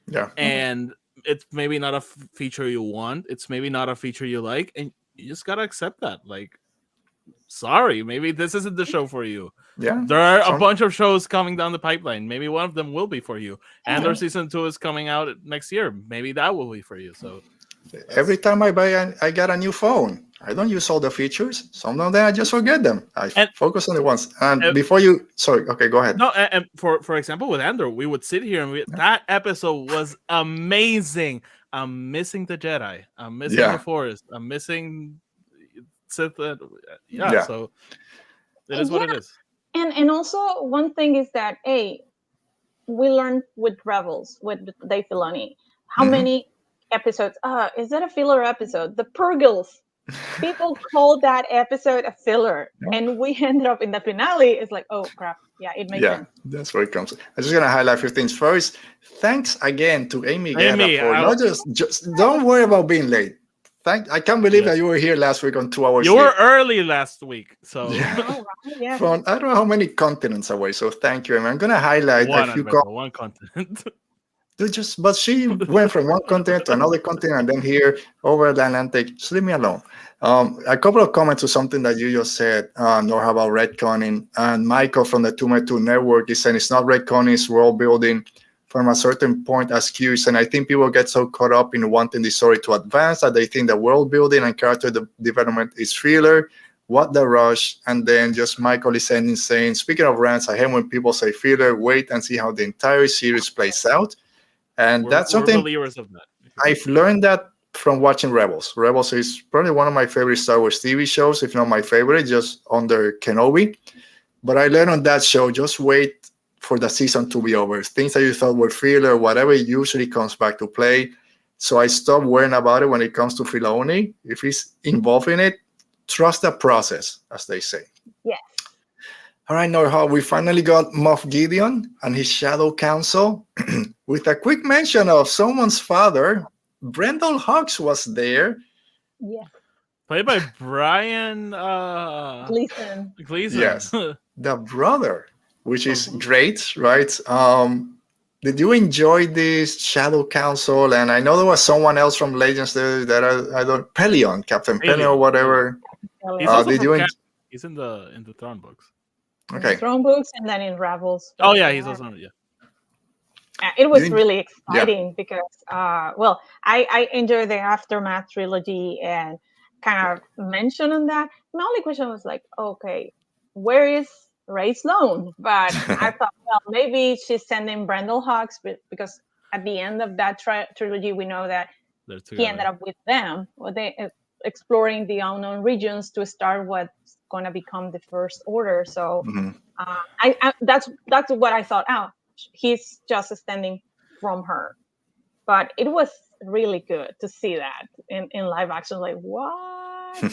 Yeah. And it's maybe not a feature you want. It's maybe not a feature you like, and you just gotta accept that. Like, sorry, maybe this isn't the show for you. Yeah. There are a bunch of shows coming down the pipeline. Maybe one of them will be for you. And their season 2 is coming out next year. Maybe that will be for you. So every time I get a new phone, I don't use all the features. Some of them I just forget them. I focus on the ones. And before you, sorry, okay, go ahead. No, and for example, with Andor, we would sit here and that episode was amazing. I'm missing the Jedi. I'm missing the Force. I'm missing Sith. So it is what it is. And also one thing is that we learned with Rebels with Dave Filoni how many episodes. Is that a filler episode? The Purgles. People call that episode a filler, and we ended up in the finale. It's like, oh crap, it makes sense. That's where it comes. I'm just gonna highlight a few things first. Thanks again to Amy Guerra for not just don't worry about being late. I can't believe that you were here last week on 2 hours. You were early last week, so from I don't know how many continents away. So thank you, Amy. I'm gonna highlight a few one continent. But she went from one continent to another continent and then here over the Atlantic. Just leave me alone. A couple of comments to something that you just said, Noor-Hal, about retconning. And Michael from the 2x2 Network is saying it's not retconning, it's world building from a certain point as cues. And I think people get so caught up in wanting the story to advance that they think the world building and character development is filler. What the rush? And then just Michael is saying, speaking of rants, I hate when people say filler, wait and see how the entire series plays out. And that's something I've learned that from watching Rebels. Rebels is probably one of my favorite Star Wars TV shows, if not my favorite, just under Kenobi. But I learned on that show, just wait for the season to be over. Things that you thought were filler, whatever, usually comes back to play. So I stopped worrying about it when it comes to Filoni. If he's involved in it, trust the process, as they say. Yes. All right, Noor-Hal, we finally got Moff Gideon and his Shadow Council with a quick mention of someone's father. Brendol Hawks was there. Yeah. Played by Brian Gleason. Yes, the brother, which is great, right? Did you enjoy this Shadow Council? And I know there was someone else from Legends there that I don't, Captain Pelion or whatever. He's in the Thrawn books. Okay. Throne books and then in Rebels. Oh yeah, he's also It was really exciting because I enjoyed the Aftermath trilogy and kind of mentioned on that. My only question was like, okay, where is Ray Sloan? But I thought, well, maybe she's sending Brendol Hawks because at the end of that trilogy, we know that he ended up with them. They exploring the unknown regions to start what's going to become the First Order. So that's what I thought. Oh, he's just standing from her. But it was really good to see that in live action. Like, what?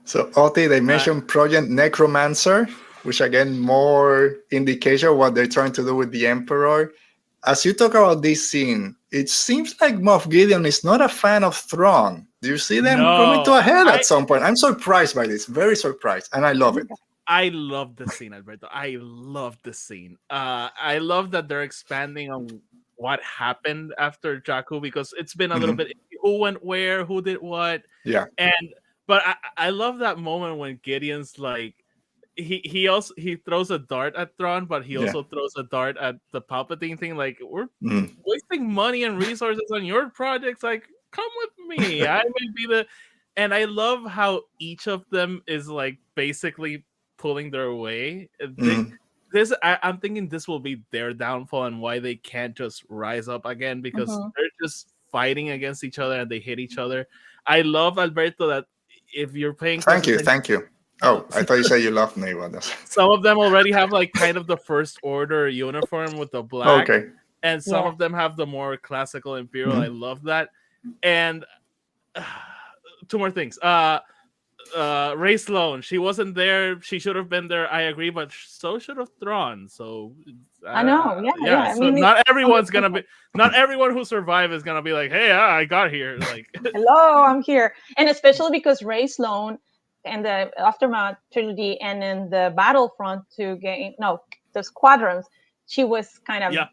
So, Oti, they mentioned Project Necromancer, which again, more indication of what they're trying to do with the Emperor. As you talk about this scene, it seems like Moff Gideon is not a fan of Thrawn. Do you see them coming to a head at some point? I'm surprised by this, very surprised, and I love it. I love the scene, Alberto. I love the scene. I love that they're expanding on what happened after Jakku, because it's been a little bit who went where, who did what. Yeah. But I love that moment when Gideon's like, he throws a dart at Thrawn, but he also throws a dart at the Palpatine thing. Like, we're wasting money and resources on your projects. Like, come with me. I may be And I love how each of them is like basically pulling their way. I'm thinking this will be their downfall and why they can't just rise up again, because they're just fighting against each other and they hit each other. I love, Alberto, that if you're paying Thank you. Oh, I thought you said you loved me. Some of them already have like kind of the First Order uniform with the black, and some of them have the more classical Imperial. I love that. And two more things. Ray Sloan, she wasn't there. She should have been there. I agree, but so should have Thrawn. So I know. Yeah. So not everyone's gonna be. Not everyone who survived is gonna be like, "Hey, I got here." Like, hello, I'm here. And especially because Ray Sloan and the Aftermath trilogy and in the Battlefront the Squadrons, she was kind of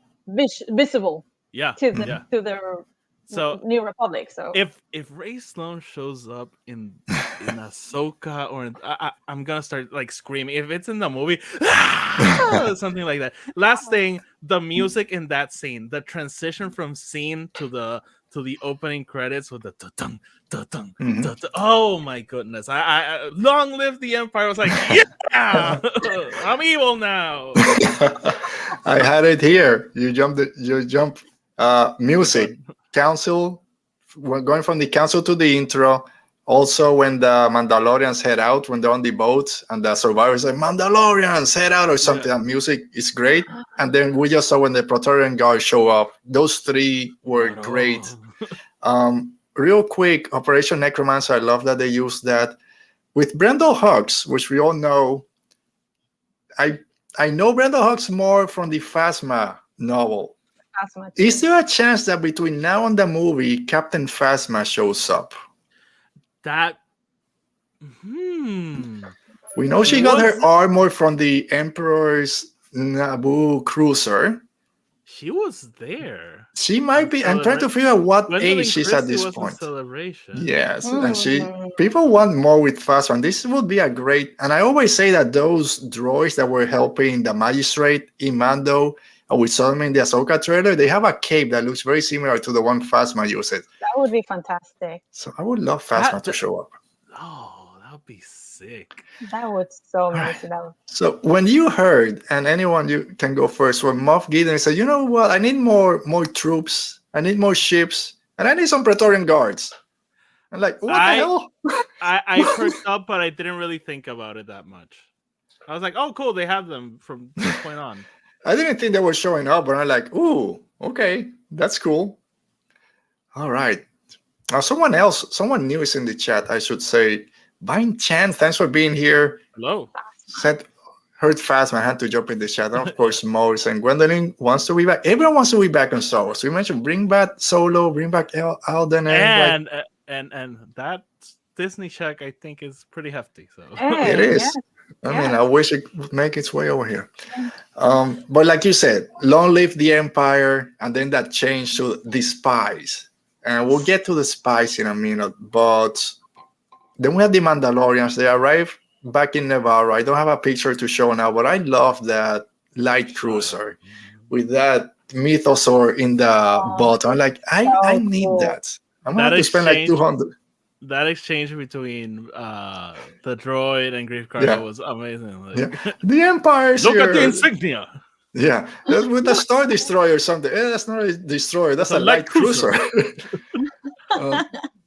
visible. To the New Republic. So if Ray Sloan shows up in Ahsoka or I'm gonna start like screaming if it's in the movie, something like that. Last thing, the music in that scene, the transition from scene to the opening credits with the da-dun, da-dun, da-dun. Oh my goodness! I long live the Empire. I was like, yeah, I'm evil now. I had it here. You jump music. Council, we're going from the council to the intro. Also, when the Mandalorians head out, when they're on the boat and the survivors say Mandalorians head out or something, that music is great. And then we just saw when the Praetorian Guard show up. Those three were great. Real quick, Operation Necromancer. I love that they used that with Brendel Hux, which we all know. I know Brendel Hux more from the Phasma novel. Is there a chance that between now and the movie, Captain Phasma shows up? We know she got her armor from the Emperor's Naboo cruiser. She was there. She might be. I'm trying to figure out what age she's at this point. Celebration. Yes, and people want more with Phasma. And this would be a great. And I always say that those droids that were helping the Magistrate in Mando. We saw them in the Ahsoka trailer. They have a cape that looks very similar to the one Phasma uses. That would be fantastic. So I would love Phasma to show up. Oh, that would be sick. That would so nice. So when you heard, and anyone you can go first, when Moff Gideon said, "You know what? I need more troops. I need more ships, and I need some Praetorian guards." I'm like, what the hell? I perked up, but I didn't really think about it that much. I was like, "Oh, cool! They have them from this point on." I didn't think they were showing up, but I'm like, ooh, okay, that's cool. All right. Someone new is in the chat, I should say. Vine Chan, thanks for being here. Hello. Heard Phasma, I had to jump in the chat. And of course, Mo is saying Gwendolyn wants to be back. Everyone wants to be back on Star Wars. We mentioned bring back Solo, bring back Alden. And that Disney check, I think, is pretty hefty. So it is. Yeah. I mean, I wish it would make its way over here. But like you said, long live the Empire, and then that changed to the Spies. And we'll get to the Spies in a minute. But then we have the Mandalorians. They arrive back in Navarro. I don't have a picture to show now, but I love that light cruiser with that mythosaur in the bottom. I'm like, I need that. I'm going to have to spend like 200. That exchange between the droid and Grief Karga was amazing. Like, the Empire's look here. at the insignia. Yeah, that's with the Star Destroyer or something. That's not a destroyer. That's a light cruiser.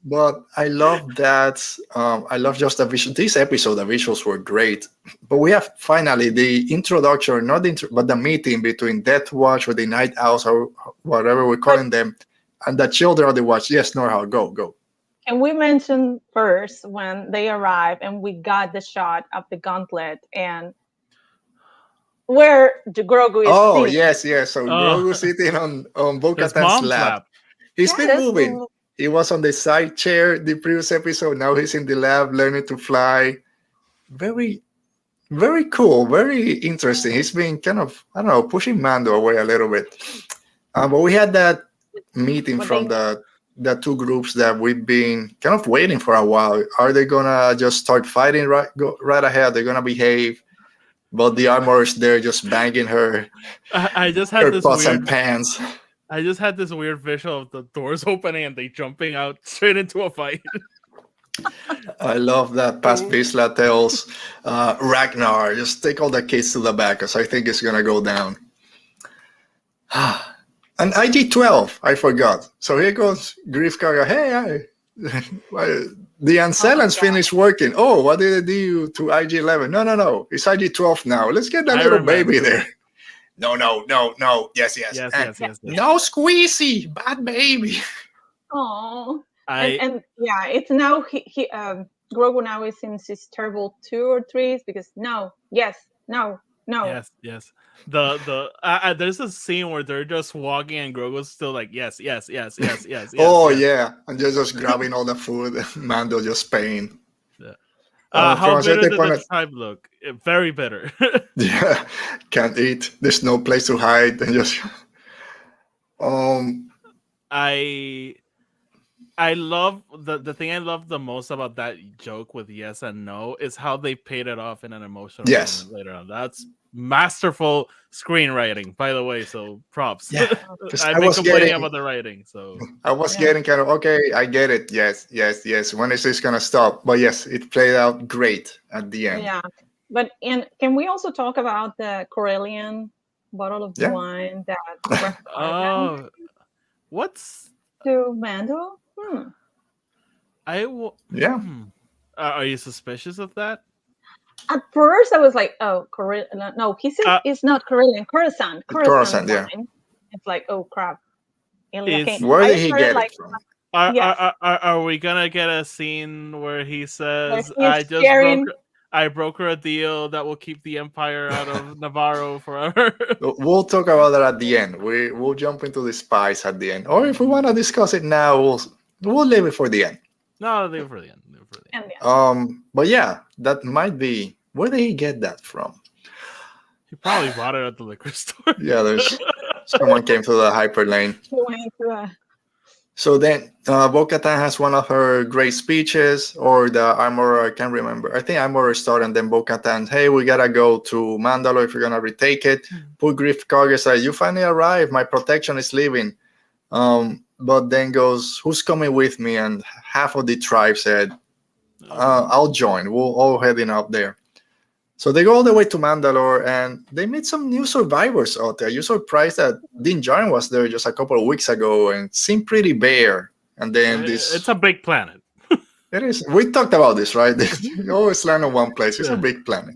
But I love that. I love just the visual. This episode, the visuals were great. But we have finally the introduction, but the meeting between Death Watch or the Night Owls or whatever we're calling them, and the Children of the Watch. Yes, Noor-Hal, go. And we mentioned first when they arrived and we got the shot of the gauntlet and where the Grogu is sitting. Yes. So Grogu sitting on Bo-Katan's lap. He's been moving. Cool. He was on the side chair the previous episode. Now he's in the lab learning to fly. Very, very cool. Very interesting. He's been kind of, I don't know, pushing Mando away a little bit. But we had that meeting from the two groups that we've been kind of waiting for a while. Are they gonna just start fighting go right ahead? They're gonna behave, but the armor's there just banging her. I just had this pots and pans. I just had this weird visual of the doors opening and they jumping out straight into a fight. I love that Paz Vizsla tells Ragnar, just take all the kids to the back because I think it's going to go down. And IG-12, I forgot. So here goes Grief Karga. Hey, the Ancelans finished working. Oh, what did they do to IG-11? No. It's IG-12 now. Let's get that little baby there. No. Yes. No squeezy, bad baby. Oh, and yeah, it's now he Grogu now is in his terrible 2 or 3s because no. Yes. There's a scene where they're just walking and Grogu's still like yes. Oh yeah, and they're just grabbing all the food. Mando just paying. Yeah. How bitter did the tribe look? Very bitter. Yeah, can't eat. There's no place to hide, and just. I love the thing I love the most about that joke with yes and no is how they paid it off in an emotional moment later on. That's masterful screenwriting, by the way. So props. Yeah, I've been complaining about the writing. So I was getting kind of okay. I get it. Yes. When is this gonna stop? But yes, it played out great at the end. Yeah, but can we also talk about the Corellian bottle of wine that? What's to Mando? Are you suspicious of that? At first, I was like, "Oh, Corellian." No, he said it's not Corellian. Coruscant. Yeah. It's like, oh crap. Where did he get it from? Are we gonna get a scene where he says, I broke her a deal that will keep the Empire out of Navarro forever"? We'll talk about that at the end. We'll jump into the spies at the end, or if we want to discuss it now, we'll leave it for the end. No, leave it for the end. But yeah, that might be. Where did he get that from? He probably bought it at the liquor store. Yeah, there's someone came to the hyper lane. So then Bo-Katan has one of her great speeches, or the Armorer, I can't remember. I think Armorer started, and then Bo-Katan, hey, we gotta go to Mandalore if we're gonna retake it. Poor Grief Karga said, you finally arrived, my protection is leaving. But then goes, who's coming with me? And half of the tribe said, I'll join. We'll all heading up there. So they go all the way to Mandalore, and they meet some new survivors out there. You're surprised that Din Djarin was there just a couple of weeks ago and seemed pretty bare. And then it's a big planet. It is. We talked about this, right? You always land on one place. It's a big planet.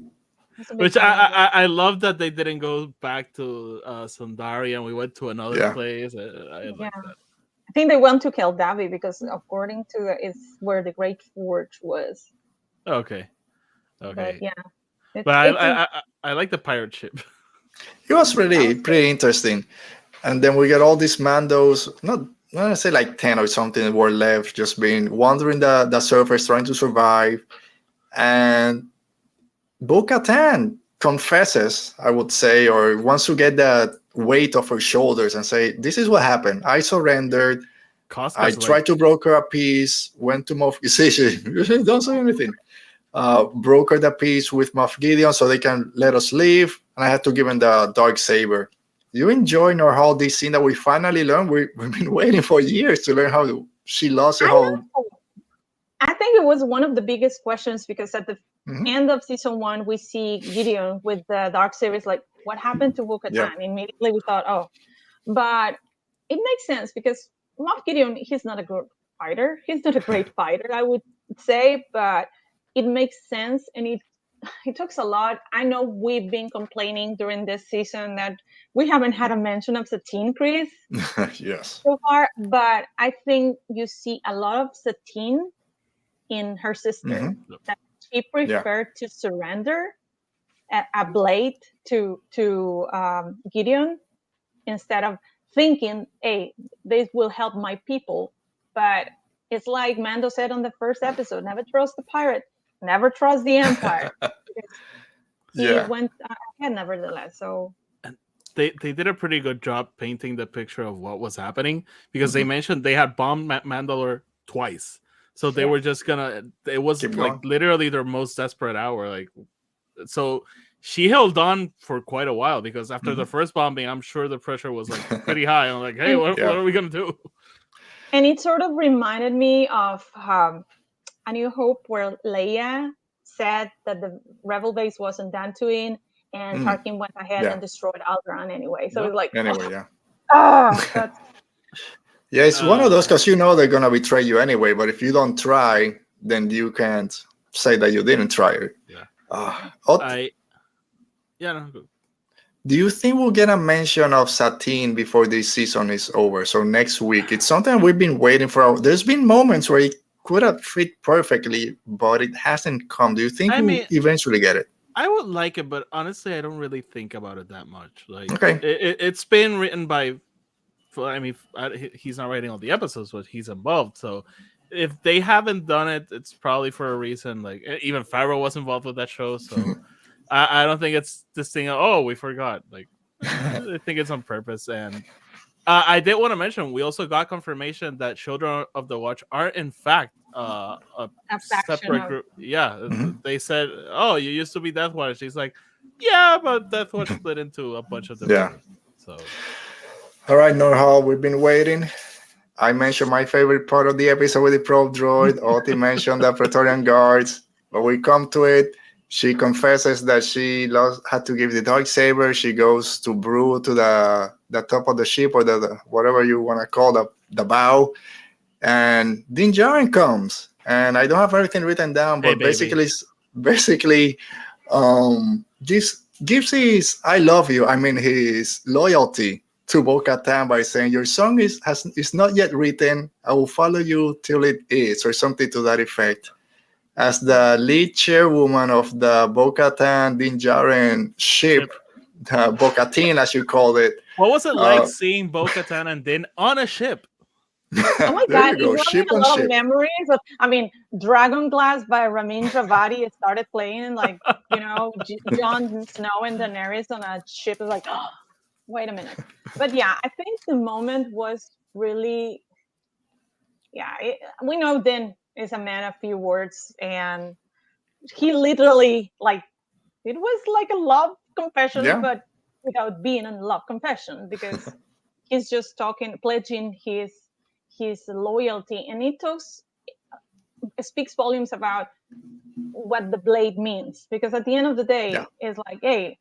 Which I love that they didn't go back to Sundari and we went to another place. I like that. I think they went to Keldavi because according to it's where the Great Forge was. Okay. But yeah. But I like the pirate ship. It was pretty interesting. And then we get all these Mandos, not I say like 10 or something that were left, just being wandering the surface, trying to survive. And Bo-Katan confesses, I would say, or wants to get the weight off her shoulders and say, this is what happened. I surrendered. I tried to broker a peace, went to Moff Gideon. Don't say anything. Brokered a peace with Moff Gideon so they can let us leave. And I had to give him the dark saber. You enjoy Noor-Hal, this scene that we finally learned? We've been waiting for years to learn how she lost her whole. I think it was one of the biggest questions because at the end of season 1, we see Gideon with the dark saber. Like, what happened to Bo-Katan? Yeah. Immediately we thought, oh, but it makes sense because Moff Gideon, he's not a good fighter. He's not a great fighter, I would say, but it makes sense and it talks a lot. I know we've been complaining during this season that we haven't had a mention of Satine Kryze yes. so far, but I think you see a lot of Satine in her sister that she preferred to surrender a blade to Gideon instead of thinking, hey, this will help my people. But it's like Mando said on the first episode, never trust the pirate, never trust the Empire. He went ahead nevertheless. So they did a pretty good job painting the picture of what was happening because they mentioned they had bombed Mandalore twice. So they were just gonna. It was like literally their most desperate hour. Like, so she held on for quite a while because after the first bombing, I'm sure the pressure was like pretty high. I'm like, hey, what are we gonna do? And it sort of reminded me of A New Hope, where Leia said that the Rebel base wasn't Dantooine, and Tarkin went ahead and destroyed Alderaan anyway. So Yep. it's like, Anyway, yeah. That's Yeah, it's one of those because you know they're gonna betray you anyway. But if you don't try, then you can't say that you didn't try it. Yeah. Do you think we'll get a mention of Satine before this season is over? So next week, it's something we've been waiting for. There's been moments where it could have fit perfectly, but it hasn't come. Do you think we'll eventually get it? I would like it, but honestly, I don't really think about it that much. Like, okay, it's been written by. I mean, he's not writing all the episodes, but he's involved. So if they haven't done it, it's probably for a reason. Like, even Favreau was involved with that show, so I don't think it's this thing. Oh, we forgot. Like, I think it's on purpose. And I did want to mention, we also got confirmation that Children of the Watch are in fact a separate group. Yeah, they said, "Oh, you used to be Death Watch." He's like, "Yeah, but Death Watch split into a bunch of different groups." So. All right, Noor-Hal, we've been waiting. I mentioned my favorite part of the episode with the probe droid. Oti mentioned the Praetorian Guards. But we come to it. She confesses that she had to give the darksaber. She goes to brew to the top of the ship, or the whatever you want to call the bow. And Din Djarin comes. And I don't have everything written down, but basically, just gives his "I love you." I mean, his loyalty to Bo-Katan by saying, "Your song is not yet written. I will follow you till it is," or something to that effect. As the lead chairwoman of the Bo-Katan Din Djarin ship, the Bo-Katan, as you called it. What was it like seeing Bo-Katan and Din on a ship? Oh my God, it brought me a lot of memories of, Dragon Glass by Ramin Djawadi started playing, like, Jon Snow and Daenerys on a ship. Is like, oh, wait a minute. But yeah, I think the moment was really, we know Din is a man of few words, and he literally, like, it was like a love confession, but without being a love confession, because he's just pledging his loyalty, and it speaks volumes about what the blade means, because at the end of the day, it's like, hey,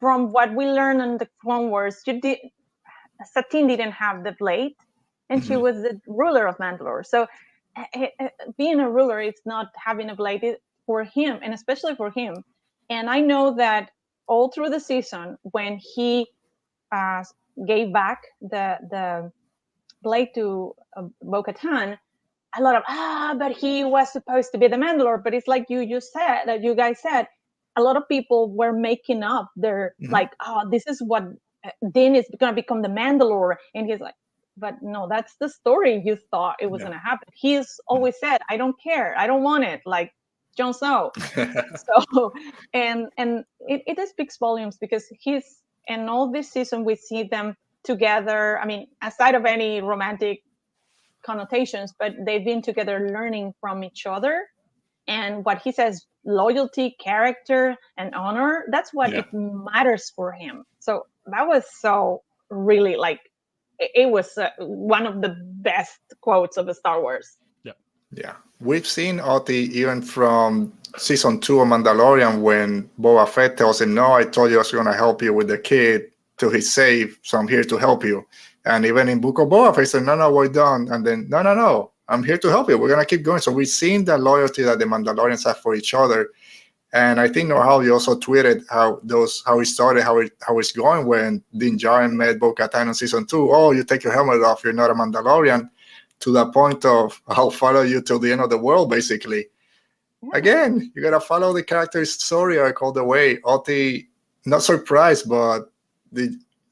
from what we learned in the Clone Wars, Satine didn't have the blade, and she was the ruler of Mandalore. So being a ruler, it's not having a blade for him, and especially for him. And I know that all through the season, when he gave back the blade to Bo-Katan, a lot of but he was supposed to be the Mandalore. But it's like you guys said, a lot of people were making up their like, this is what Din is going to become the Mandalore, and he's like, but no, that's the story you thought it was going to happen. He's always said, I don't care, I don't want it, like Jon Snow. So and it speaks volumes, because he's, in all this season we see them together. I mean, aside of any romantic connotations, but they've been together learning from each other. And what he says, loyalty, character, and honor, that's what it matters for him. So that was so really, like, it was one of the best quotes of the Star Wars. Yeah. We've seen Oti even from season 2 of Mandalorian, when Boba Fett tells him, "No, I told you I was going to help you with the kid till he's safe, so I'm here to help you." And even in Book of Boba Fett, he said, "No, we're done." And then, no, I'm here to help you. We're going to keep going. So we've seen the loyalty that the Mandalorians have for each other. And I think, Noor-Hal, you also tweeted how it started, how it's going when Din Djarin met Bo-Katan in season 2. "Oh, you take your helmet off, you're not a Mandalorian," to the point of, "I'll follow you till the end of the world," basically. Again, you got to follow the character's story arc all the way. Oti, not surprised, but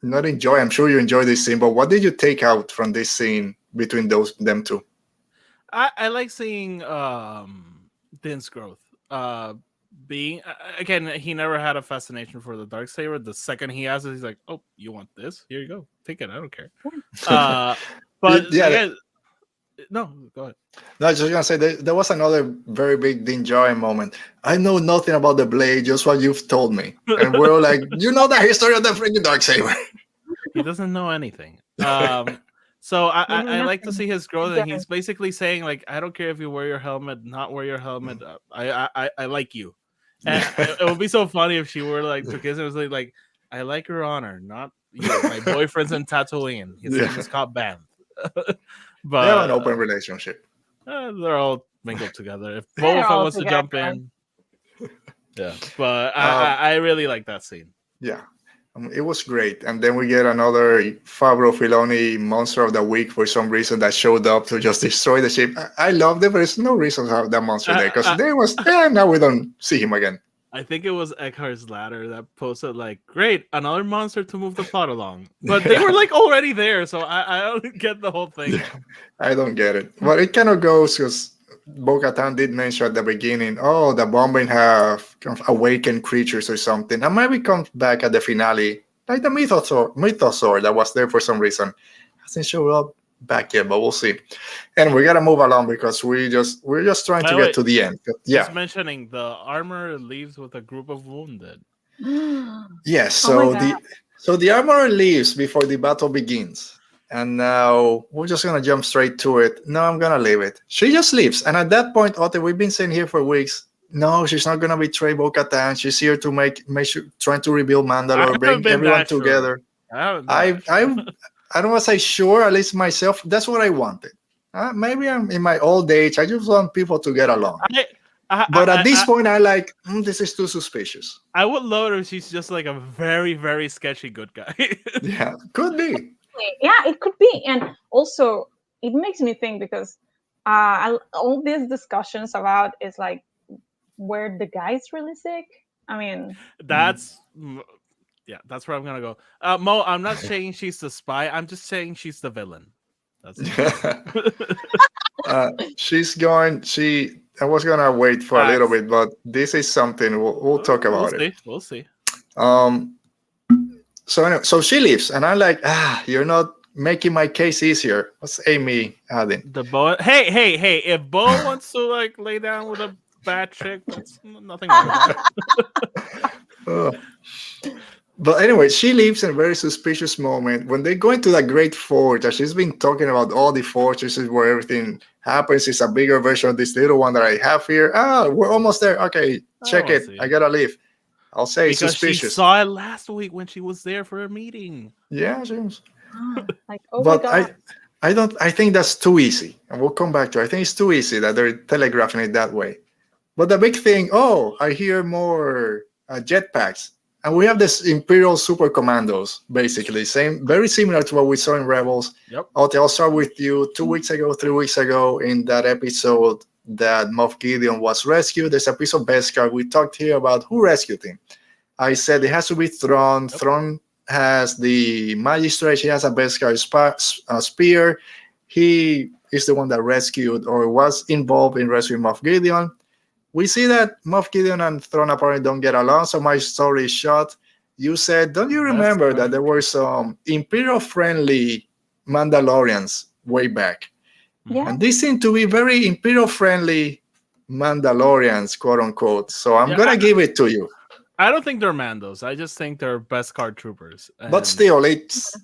not enjoy. I'm sure you enjoy this scene, but what did you take out from this scene between them two? I like seeing Din's growth. Being again, he never had a fascination for the darksaber. The second he has it, he's like, "Oh, you want this? Here you go, take it. I don't care." But again, no, go ahead. No, I was just gonna say there was another very big Din Djarin moment. "I know nothing about the blade, just what you've told me." And we're like, "You know the history of the freaking darksaber." He doesn't know anything. So You know I like to nothing. see his growth, and Again. he's basically saying like, I don't care if you wear your helmet, not wear your helmet. I like you. And it would be so funny if she were like to kiss him. It was like, I like your honor, not you. My boyfriend's in Tatooine. His name is Scott Banff. They have an But open relationship. they're all mingled together. If They're Boba Fett all wants to jump together. in, yeah. But Um, I really like that scene. Yeah, it was great. And then we get another Favreau Filoni Monster of the Week for some reason that showed up to just destroy the ship. I loved it, but there's no reason to have that monster there because there was. Now we don't see him again. I think it was Eckhart's Ladder that posted like, "Great, another monster to move the plot along." But they were like already there, so I don't get the whole thing. I don't get it. But it kind of goes because Bo-Katan did mention at the beginning, oh, the bombing have kind of awakened creatures or something. And maybe comes back at the finale, like the mythosaur that was there for some reason. Hasn't showed up back yet, but we'll see. And we gotta move along because we're just trying to get to the end. Yeah. Just mentioning the armor leaves with a group of wounded. Yes, so the armorer leaves before the battle begins. And now we're just gonna jump straight to it. No, I'm gonna leave it. She just leaves. And at that point, Ote, we've been saying here for weeks, no, she's not gonna betray Bo-Katan. She's here to make sure, trying to rebuild Mandalore, bring everyone together. I don't want to say sure, at least myself. That's what I wanted. Maybe I'm in my old age. I just want people to get along. But at this point, I like, this is too suspicious. I would love if she's just like a very, very sketchy good guy. Yeah, could be. Yeah, it could be. And also, it makes me think because all these discussions about is like, were the guys really sick? I mean, that's where I'm gonna go. Mo, I'm not saying she's the spy. I'm just saying she's the villain. That's she's going. I was gonna wait for a little bit, but this is something we'll talk about it. We'll see. So anyway, so she leaves, and I'm like, you're not making my case easier. What's Amy adding? The Bo. Hey! If Bo wants to like lay down with a bad chick, that's nothing wrong with that. But anyway, she leaves in a very suspicious moment when they go into the Great Forge. And she's been talking about all the fortresses where everything happens. It's a bigger version of this little one that I have here. We're almost there. Okay, check it. I gotta leave. I'll say because suspicious. She saw it last week when she was there for a meeting. Yeah, she was. like, oh but my God. I think that's too easy. And we'll come back to it. I think it's too easy that they're telegraphing it that way. But the big thing, I hear more jetpacks. And we have this Imperial Super Commandos, basically. Very similar to what we saw in Rebels. Yep. I'll start with you. 3 weeks ago, in that episode that Moff Gideon was rescued, there's a piece of Beskar. We talked here about who rescued him. I said it has to be Thrawn. Yep. Thrawn has the Magistrate. He has a Beskar spear. He is the one that rescued or was involved in rescuing Moff Gideon. We see that Moff Gideon and Thrawn apparently don't get along, so my story is short. You said, don't you remember that there were some Imperial-friendly Mandalorians way back? Yeah. And these seem to be very Imperial-friendly Mandalorians, quote-unquote. So I'm going to give it to you. I don't think they're Mandos. I just think they're Beskar troopers. But still, it's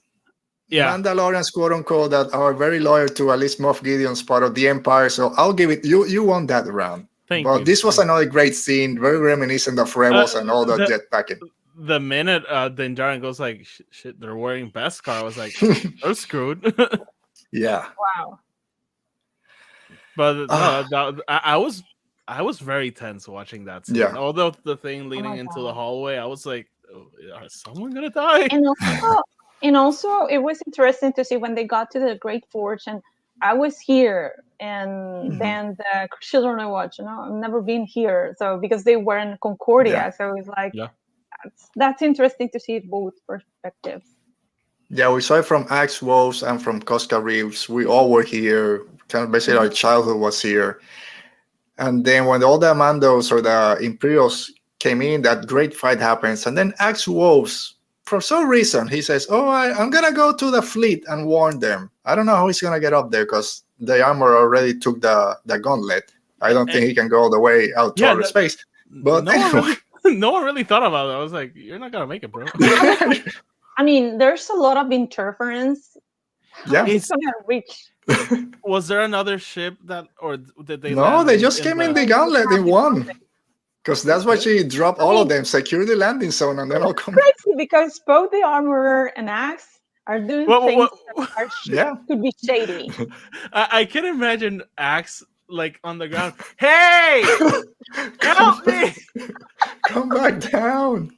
Mandalorians, quote-unquote, that are very loyal to at least Moff Gideon's part of the Empire. So I'll give it, you won that round. But this was another great scene, very reminiscent of Rebels and all that jetpacking. The minute Din Djarin goes like, shit, they're wearing Beskar, I was like, they're screwed. Yeah. Wow. But I was very tense watching that scene. Yeah. Although the thing leading into the hallway, I was like, is someone gonna die? And also, it was interesting to see when they got to the Great Forge, and I was here, and then the children I watched, I've never been here. So because they were in Concordia, so it's like, that's interesting to see both perspectives. Yeah, we saw it from Axe Wolves and from Cosca Reeves. We all were here. Kind of basically our childhood was here. And then when all the Mandos or the Imperials came in, that great fight happens. And then Axe Wolves, for some reason, he says, I'm going to go to the fleet and warn them. I don't know how he's going to get up there because the armor already took the gauntlet. I don't think he can go all the way out to outer space. But no one really thought about it. I was like, you're not going to make it, bro. I mean, there's a lot of interference Yeah. He's gonna reach. Was there another ship that, or did they? No, land they just came in the gauntlet in one. Because that's why she dropped all of them, secure the landing zone, and then I'll come. Crazy because both the armorer and Axe are doing things that are could be shady. I can imagine Axe like on the ground. Hey, help me! Come back down.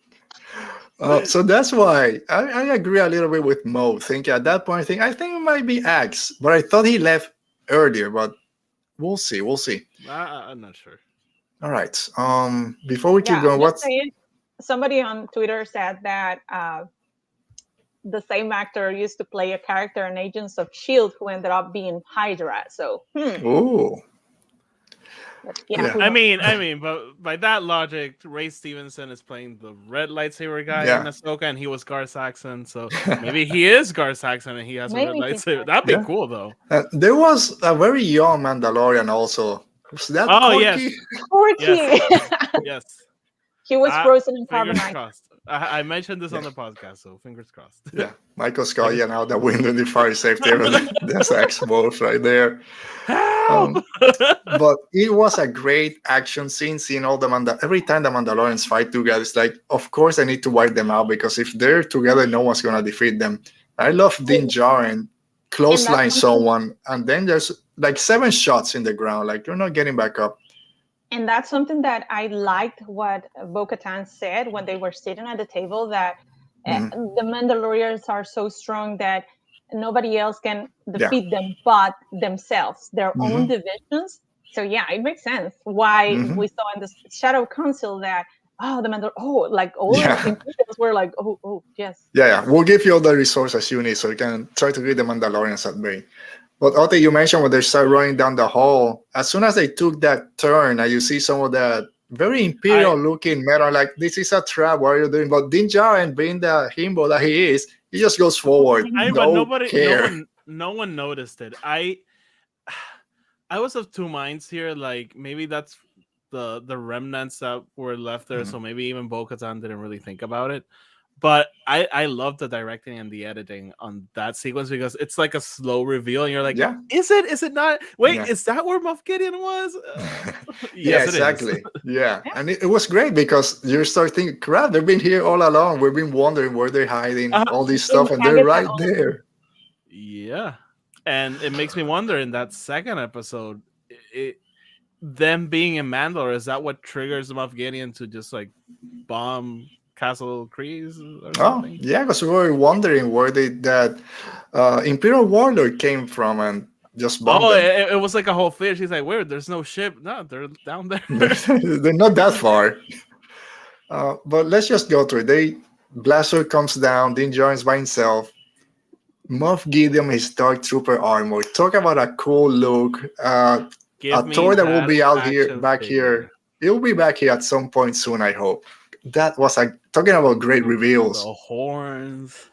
So that's why I agree a little bit with Mo. Thinking at that point, I think it might be Axe, but I thought he left earlier. But we'll see. We'll see. I'm not sure. All right. Before we keep going, somebody on Twitter said that the same actor used to play a character in Agents of S.H.I.E.L.D. who ended up being Hydra. So, Ooh. Yeah. I mean, but by that logic, Ray Stevenson is playing the red lightsaber guy in Ahsoka, and he was Gar Saxon, so maybe he is Gar Saxon and he has a red lightsaber. That'd be cool, though. There was a very young Mandalorian also. Was that Corky? Corky. Yes. He was frozen in carbonite. Crossed. I mentioned this on the podcast, so fingers crossed. Yeah, Michael Scott, out the window in the fire safety. That's X-Wolf right there. But it was a great action scene, seeing all the every time the Mandalorians fight together. It's like, of course, I need to wipe them out because if they're together, no one's gonna defeat them. I love Din Djarin clothesline someone, and then there's like 7 shots in the ground. Like you're not getting back up. And that's something that I liked what Bo-Katan said when they were sitting at the table, that the Mandalorians are so strong that nobody else can defeat them but themselves, their own divisions. So yeah, it makes sense why we saw in the Shadow Council that all the individuals were like, oh yes. Yeah, we'll give you all the resources you need so you can try to get the Mandalorians at bay. But Ote, you mentioned when they start running down the hall, as soon as they took that turn and you see some of that very imperial looking metal, like this is a trap, what are you doing? But Din Djarin, being the himbo that he is, he just goes forward. No one noticed it. I was of two minds here. Like maybe that's the remnants that were left there. So maybe even Bo-Katan didn't really think about it. But I love the directing and the editing on that sequence because it's like a slow reveal, and you're like, is it not? Wait, is that where Moff Gideon was? Yes, exactly. Yeah, and it was great because you start thinking, crap, they've been here all along. We've been wondering where they're hiding, all this stuff, and they're right there. Yeah, and it makes me wonder in that second episode, them being in Mandalore, is that what triggers Moff Gideon to just like bomb Castle Kreese or something? Yeah, because we were wondering where that Imperial Warlord came from and just bombed them. It was like a whole fish. He's like, where? There's no ship. No, they're down there. They're not that far. But let's just go through it. Blaster comes down, Din Djarin's by himself. Moff Gideon, his Dark Trooper armor. Talk about a cool look. A toy that will be out back here. It will be back here at some point soon, I hope. That was talking about great reveals. The horns.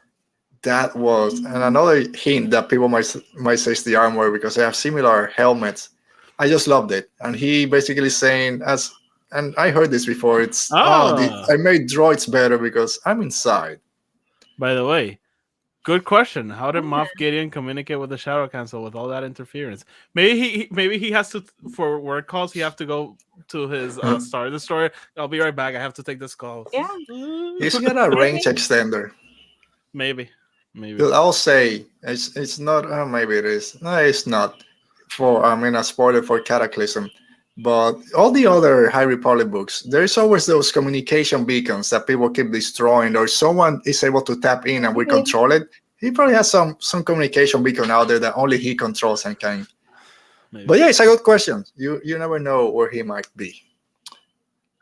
That was, and another hint that people might say is the armor because they have similar helmets. I just loved it, and he basically saying and I heard this before. It's I made droids better because I'm inside. By the way, good question. How did Moff Gideon communicate with the Shadow Council with all that interference? Maybe he has to, for work calls, he have to go to his Star Destroyer. I'll be right back. I have to take this call. Yeah. He's got a range extender. Maybe. I'll say it's not. Maybe it is. No, it's not. A spoiler for Cataclysm. But all the other High Republic books, there's always those communication beacons that people keep destroying, or someone is able to tap in and we control it. He probably has some communication beacon out there that only he controls and can. Maybe. But yeah, it's a good question. You never know where he might be.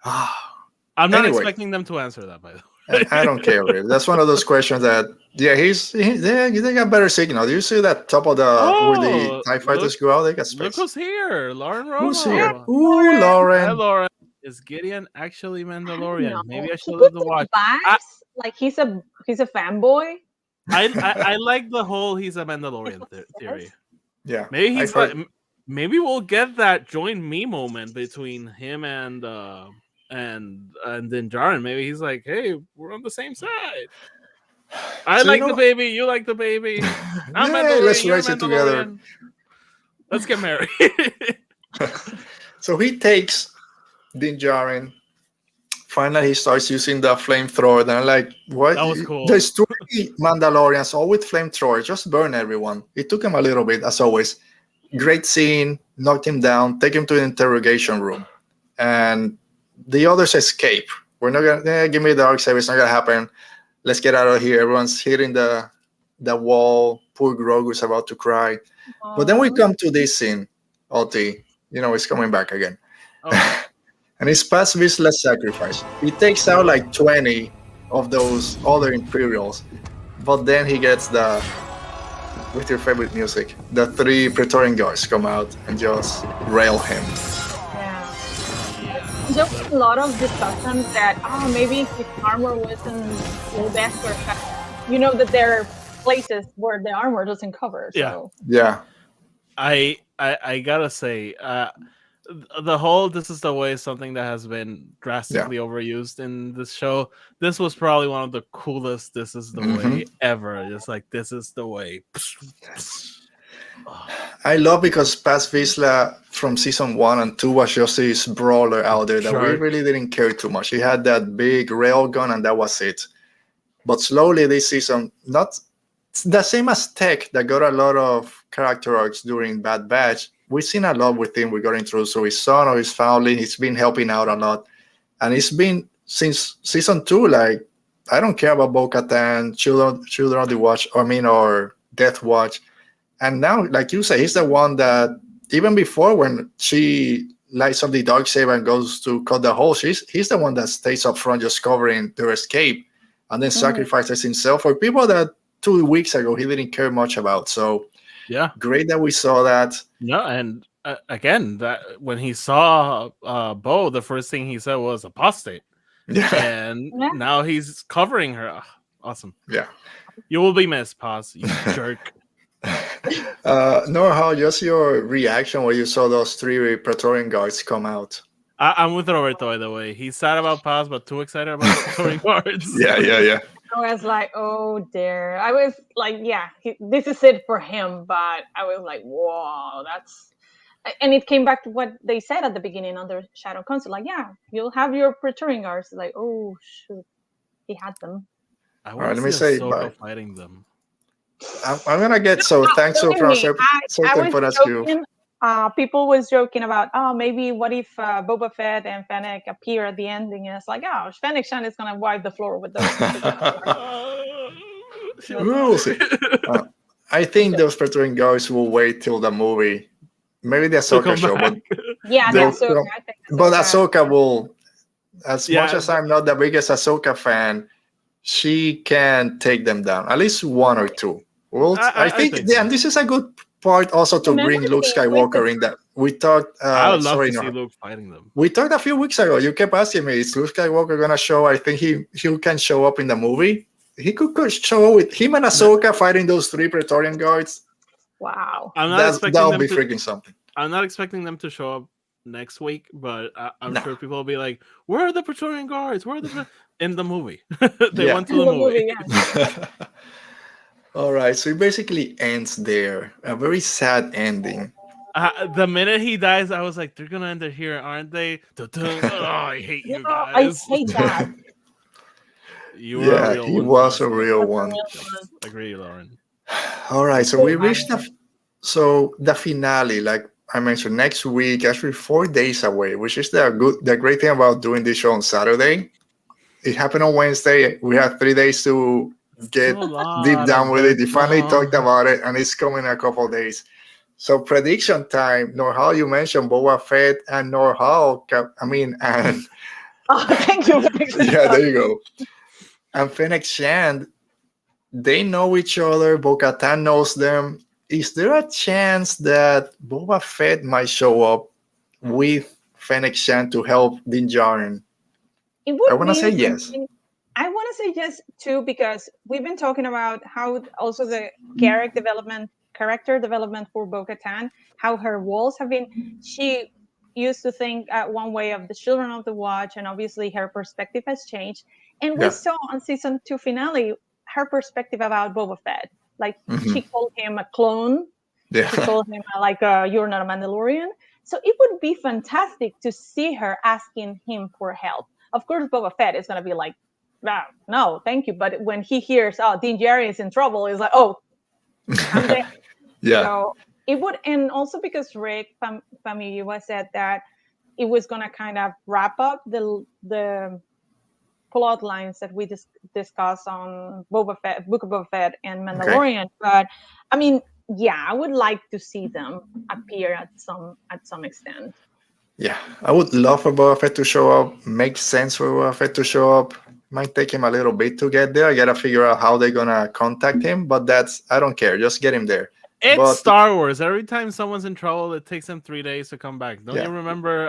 I'm not expecting them to answer that, by the way. I don't care. Really. That's one of those questions that they got better signal. Do you see that top of where the TIE fighters go out? They got space. Look who's here, Lauren Romo. Who's here? Ooh, Lauren. Hi, Lauren. Is Gideon actually Mandalorian? Maybe I should have watched. Like he's a fanboy. I like the whole he's a Mandalorian theory. Yeah, maybe he's maybe we'll get that join me moment between him and Din Djarin. Maybe he's like, hey, we're on the same side. I So, like the baby. You like the baby. I'm yeah, Mandalorian. let's You're raise it together. Mandalorian. Let's get married. So he takes Din Djarin. Finally, he starts using the flamethrower. Then I'm like, what? That was cool. There's 20 Mandalorians, all with flamethrowers. Just burn everyone. It took him a little bit, as always. Great scene. Knocked him down. Take him to the interrogation room. And the others escape. We're not going to give me the dark side. It's not going to happen. Let's get out of here. Everyone's hitting the wall. Poor Grogu's about to cry. But then we come to this scene. Oti, it's coming back again. Oh. And it's past Vizsla's sacrifice. He takes out like 20 of those other Imperials. But then he gets with your favorite music, the 3 Praetorian guards come out and just rail him. Yeah. There was a lot of discussion that, maybe his armor wasn't the best, or that there are places where the armor doesn't cover. So. Yeah. I gotta say, the whole "this is the way" is something that has been drastically overused in this show. This was probably one of the coolest "this is the way" ever. Just like, this is the way. I love, because past Vizsla from season 1 and 2 was just this brawler out there that we really didn't care too much. He had that big rail gun and that was it. But slowly this season, not the same as Tech that got a lot of character arcs during Bad Batch. We've seen a lot with him. We got introduced to his son or his family. He's been helping out a lot. And it's been since season 2, like, I don't care about Bo-Katan, Children of the Watch, or Death Watch. And now, like you say, he's the one that, even before when she lights up the darksaber and goes to cut the hole, he's the one that stays up front just covering their escape and then sacrifices himself for people that 2 weeks ago he didn't care much about. So yeah, great that we saw that. Yeah, and again, that when he saw Bo, the first thing he said was apostate. Yeah. And now he's covering her. Awesome. Yeah. You will be missed, Paz, you jerk. Noor-Hal, just your reaction when you saw those 3 Praetorian guards come out. I'm with Roberto, by the way. He's sad about Paz, but too excited about Praetorian guards. Yeah. I was like, oh dear. I was like, this is it for him. But I was like, whoa, that's... And it came back to what they said at the beginning on the Shadow Council. Like, you'll have your Praetorian guards. Like, oh, shoot. He had them. I All right, let want me to say see bye. Ahsoka fighting them. I'm going to get... So thanks for us you. People was joking about, maybe what if Boba Fett and Fennec appear at the ending, and it's like, Fennec Shan is going to wipe the floor with those. We'll see. I think those Praetorian guards will wait till the movie, maybe the Ahsoka show. But Ahsoka. But Ahsoka will, as much as I'm not the biggest Ahsoka fan, she can take them down, at least 1 or 2. Well, I think and this is a good part also to bring Luke Skywalker in that. We talked. I would love to see Luke fighting them. We talked a few weeks ago. You kept asking me, is Luke Skywalker gonna show? I think he can show up in the movie. He could show up with him and Ahsoka fighting those 3 Praetorian guards. Wow, that'll be freaking something. I'm not expecting them to show up next week, but I'm sure people will be like, "Where are the Praetorian guards? Where are the in the movie?" They went to the movie. All right, so it basically ends there. A very sad ending. The minute he dies, I was like, they're going to end it here, aren't they? Oh, I hate you guys. I hate that. He was a real one. Agree, Lauren. All right, so we reached the finale, like I mentioned, next week, actually 4 days away, which is the great thing about doing this show on Saturday. It happened on Wednesday. We have 3 days to get deep down with it. He finally talked about it, and it's coming in a couple of days. So prediction time. Noor-Hal, you mentioned Boba Fett and Noor-Hal. And thank you. Yeah, there you go. And Fennec Shand, they know each other. Bo-Katan knows them. Is there a chance that Boba Fett might show up with Fennec Shand to help Din Djarin? I want to say yes. I want to say yes too, because we've been talking about how also the character development for Bo-Katan, how her walls have been. She used to think one way of the Children of the Watch, and obviously her perspective has changed. And we saw on season 2 finale her perspective about Boba Fett. Like Mhm. she called him a clone. She Yeah. told him you're not a Mandalorian. So it would be fantastic to see her asking him for help. Of course, Boba Fett is going to be like, no, thank you. But when he hears, Din Djarin is in trouble, he's like, oh, I'm there. Yeah. So it would, and also because Rick Famuyiwa said that it was going to kind of wrap up the plot lines that we discussed on Boba Fett, Book of Boba Fett, and Mandalorian. Okay. But I mean, yeah, I would like to see them appear at some extent. Yeah, I would love for Boba Fett to show up. Makes sense for Boba Fett to show up. Might take him a little bit to get there. I gotta figure out how they're gonna contact him, but I don't care. Just get him there. It's Star Wars. Every time someone's in trouble, it takes them 3 days to come back. Don't you remember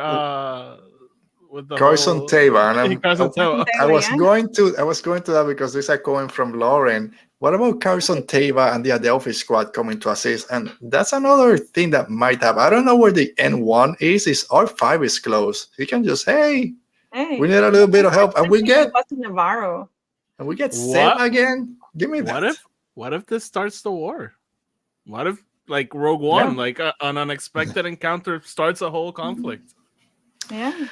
with the Carson whole... Teva? I was going to that because there's a comment from Lauren. What about Carson Teva and the Adelphi squad coming to assist? And that's another thing that might happen. I don't know where the N1 is. R5 is close. He can just, hey, we need a little bit of help, and we get Navarro. And we get Seb again. Give me that. What if this starts the war? What if like Rogue One, like an unexpected encounter starts a whole conflict? Yeah.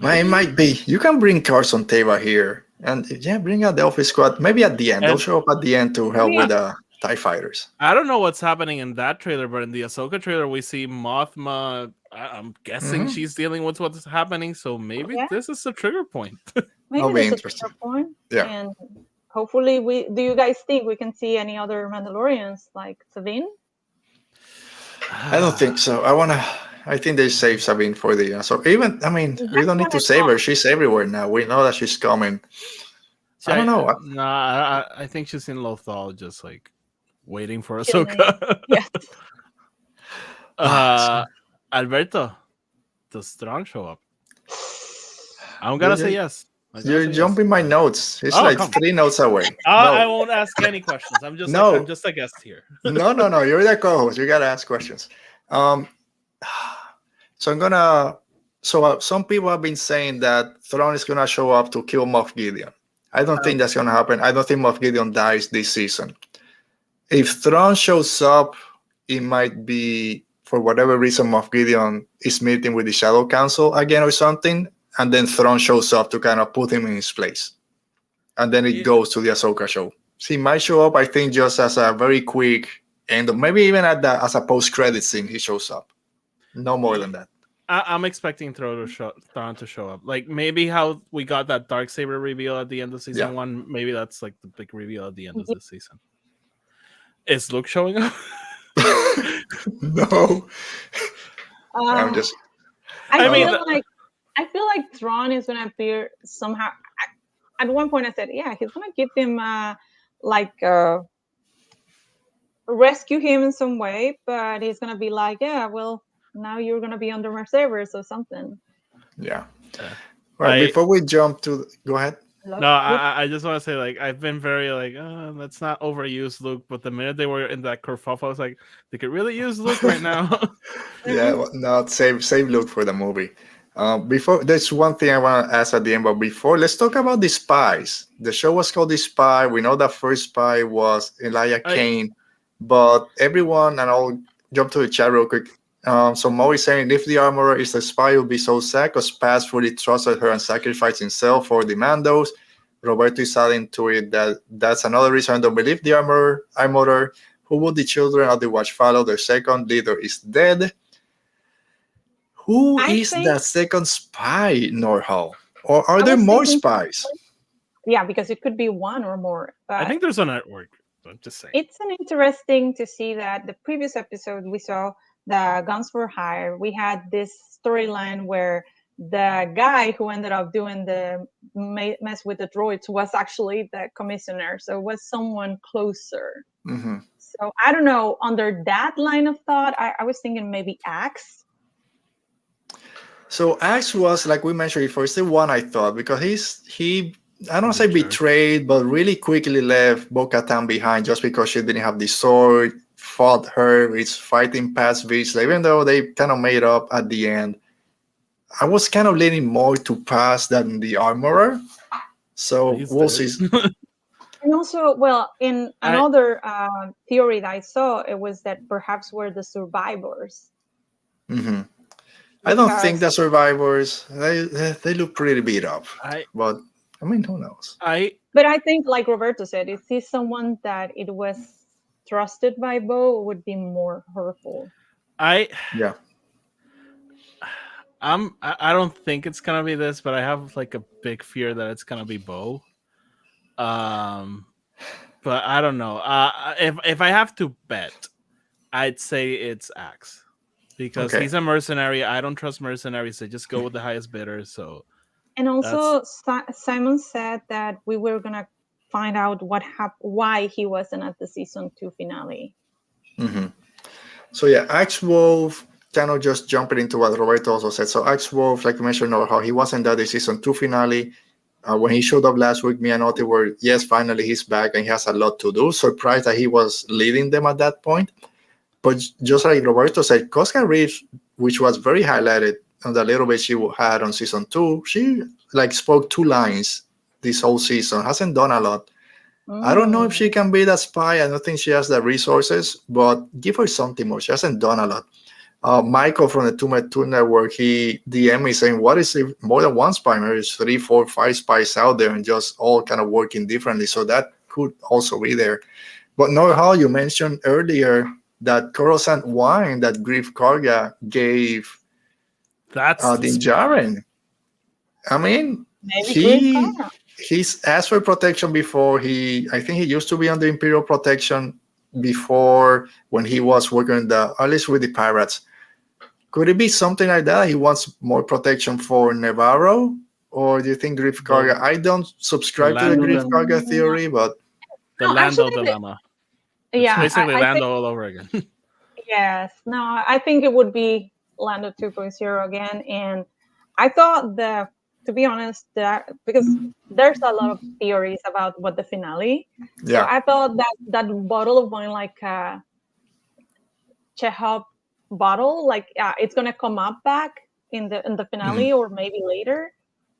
It might be. You can bring Carson Teva here. And bring out the Office Squad. Maybe at the end. They'll show up at the end to help with the TIE fighters. I don't know what's happening in that trailer, but in the Ahsoka trailer, we see Mothma. I'm guessing she's dealing with what's happening. So maybe this is a trigger point. Maybe this is a trigger point. Yeah. And hopefully, do you guys think we can see any other Mandalorians like Sabine? I don't think so. I think they save Sabine for the. So even, we don't need to save her. She's everywhere now. We know that she's coming. I don't know. No, I think she's in Lothal, just like waiting for Ahsoka. Yes. Alberto, does Thrawn show up? I'm gonna say yes. You're jumping my notes. It's 3 notes away. I won't ask any questions. I'm just a guest here. No. You're the co-host. You gotta ask questions. So I'm gonna. So some people have been saying that Thrawn is gonna show up to kill Moff Gideon. I don't think that's gonna happen. I don't think Moff Gideon dies this season. If Thrawn shows up, it might be for whatever reason Moff Gideon is meeting with the Shadow Council again or something, and then Thrawn shows up to kind of put him in his place, and then it goes to the Ahsoka show. So he might show up, I think, just as a very quick end, maybe even as a post-credit scene. He shows up. No more than that. I'm expecting Thrawn to show up. Like maybe how we got that Darksaber reveal at the end of season 1. Maybe that's like the big reveal at the end of this season. Is Luke showing up? No. I'm just. I feel like Thrawn is gonna appear somehow. At one point, I said, he's gonna give him rescue him in some way, but he's gonna be like, now you're gonna be under my sabers or something. Yeah. Right. Before we jump to, go ahead. No, I just want to say, like, I've been very let's not overuse Luke. But the minute they were in that kerfuffle, I was like, they could really use Luke right now. Save Luke for the movie. Before, there's one thing I want to ask at the end, but before, let's talk about the Spies. The show was called The Spy. We know the first spy was Elijah Kane, but everyone, and I'll jump to the chat real quick. So Mo is saying, if the armorer is a spy, he'll be so sad because Paz fully trusted her and sacrificed himself for the Mandos. Roberto is adding to it that's another reason I don't believe the armorer. Who would the children of the Watch follow? Their second leader is dead. Who is that second spy, Noor-Hal? Or are there more spies? Yeah, because it could be one or more. I think there's a network. I'm just saying. It's an interesting to see that the previous episode we saw the Guns for Hire. We had this storyline where the guy who ended up doing the mess with the droids was actually the commissioner. So it was someone closer. Mm-hmm. So I don't know. Under that line of thought, I was thinking maybe Axe. So Axe was, like we mentioned before, it's the one I thought, because he I don't want to say betrayed, but really quickly left Bo-Katan behind just because she didn't have the sword, fought her, it's fighting past Vizsla, even though they kind of made up at the end. I was kind of leaning more to Paz than the armorer. So we'll see. And also, well, in another theory that I saw, it was that perhaps we're the survivors. Hmm. I don't think the survivors, they look pretty beat up. But, I mean, who knows? But I think, like Roberto said, is he someone that it was trusted by Bo would be more hurtful? Yeah. I don't think it's gonna be this, but I have like a big fear that it's gonna be Bo. But I don't know. If I have to bet, I'd say it's Axe because he's a mercenary. I don't trust mercenaries. They just go with the highest bidder. So, and also Simon said that we were gonna find out why he wasn't at the season 2 finale. Mm-hmm. So yeah, Axe Wolf, kind of just jumping into what Roberto also said. So Axe Wolf, like you mentioned, how he wasn't at the season 2 finale. When he showed up last week, me and Oti were, yes, finally he's back and he has a lot to do. Surprised that he was leading them at that point. But just like Roberto said, Cosca Reeves, which was very highlighted on the little bit she had on season 2, she like spoke 2 lines this whole season, hasn't done a lot. I don't know if she can be that spy. I don't think she has the resources, but give her something more. She hasn't done a lot. Michael from the Two Network, he DM me saying, what is if more than one spy? Maybe there's 3, 4, 5 spies out there and just all kind of working differently. So that could also be there. But Noor-Hal, you mentioned earlier that Coruscant wine that Grief Karga gave Din Djarin. I mean, he's asked for protection before. I think he used to be under Imperial protection before when he was working at least with the pirates. Could it be something like that? He wants more protection for Nevarro? Or do you think Grief Karga? I don't subscribe to the Grief Karga theory, but the Lando dilemma. Yeah, it's basically Lando all over again. Yes, no, I think it would be Lando 2.0 again. And I thought to be honest, because there's a lot of theories about what the finale. Yeah. So I thought that bottle of wine, like Chekhov bottle, like it's gonna come up back in the finale or maybe later.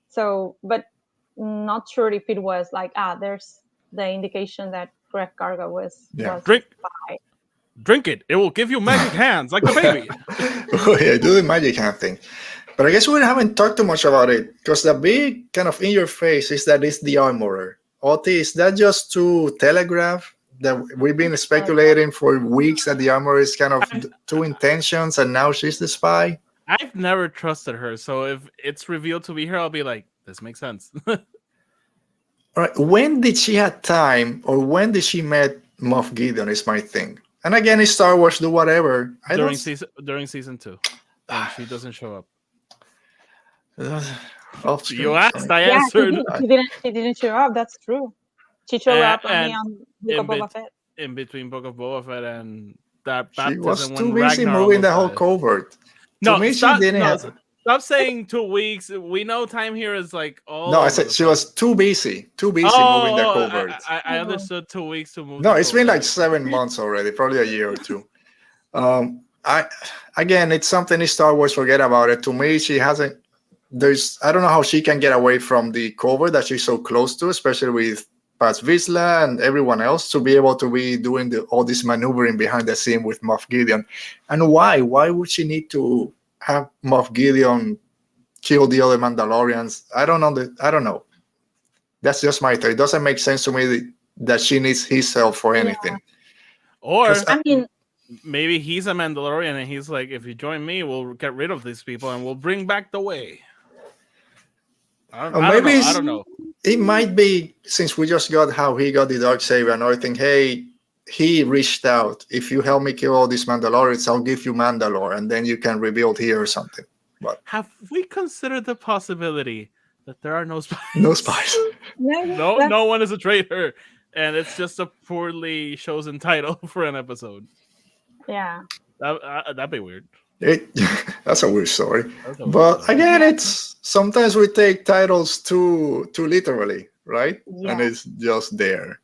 So, but not sure if it was like there's the indication that Grief Karga was drink it. It will give you magic hands like the baby. Oh yeah, do the magic hand thing. But I guess we haven't talked too much about it because the big kind of in your face is that it's the armorer. Oti, is that just to telegraph that we've been speculating for weeks that the armorer is kind of 2 intentions and now she's the spy? I've never trusted her, so if it's revealed to be her, I'll be like, this makes sense. All right, when did she have time or when did she met Moff Gideon is my thing. And again, it's Star Wars, do whatever. During season 2. And she doesn't show up. You asked, I answered. She didn't show up. That's true. She showed up only on Book of Boba Fett. In between Book of Boba Fett and that she was baptism too when busy Ragnar moving the whole covert. No, to me, stop, she didn't have. Stop saying 2 weeks. We know time here is like all. No, I said she was too busy moving the covert. I understood 2 weeks to move. No, it's been like 7 months already, probably a year or 2. Again, it's something in Star Wars. Forget about it. To me, she hasn't. I don't know how she can get away from the cover that she's so close to, especially with Paz Vizsla and everyone else, to be able to be doing all this maneuvering behind the scene with Moff Gideon. And why? Why would she need to have Moff Gideon kill the other Mandalorians? I don't know. That's just my theory. It doesn't make sense to me that she needs his help for anything. Yeah. Or I mean, maybe he's a Mandalorian and he's like, if you join me, we'll get rid of these people and we'll bring back the way. I don't know. It might be, since we just got how he got the Darksaber and everything, hey, he reached out. If you help me kill all these Mandalorians, I'll give you Mandalore, and then you can rebuild here or something. But have we considered the possibility that there are no spies? No spies. No one is a traitor, and it's just a poorly chosen title for an episode. Yeah. That'd be weird. That's a weird story. But again, it's sometimes we take titles too literally, right? Yeah. And it's just there.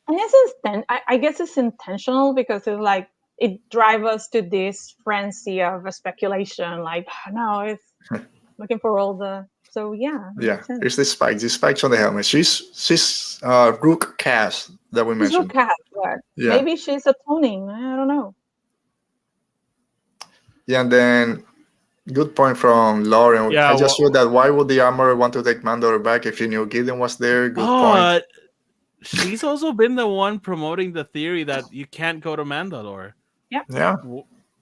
And I guess it's intentional because it's like it drives us to this frenzy of a speculation. Like, no, it's looking for all the So yeah, Yeah, makes sense. it's the spikes. The spikes on the helmet. She's Rook Cass that we She's mentioned. cat, but Yeah. maybe she's atoning. I don't know. Yeah, and then good point from Lauren. Yeah, I just saw that why would the armorer want to take Mandalore back if he knew Gideon was there? Good point. She's also been the one promoting the theory that you can't go to Mandalore. Yeah.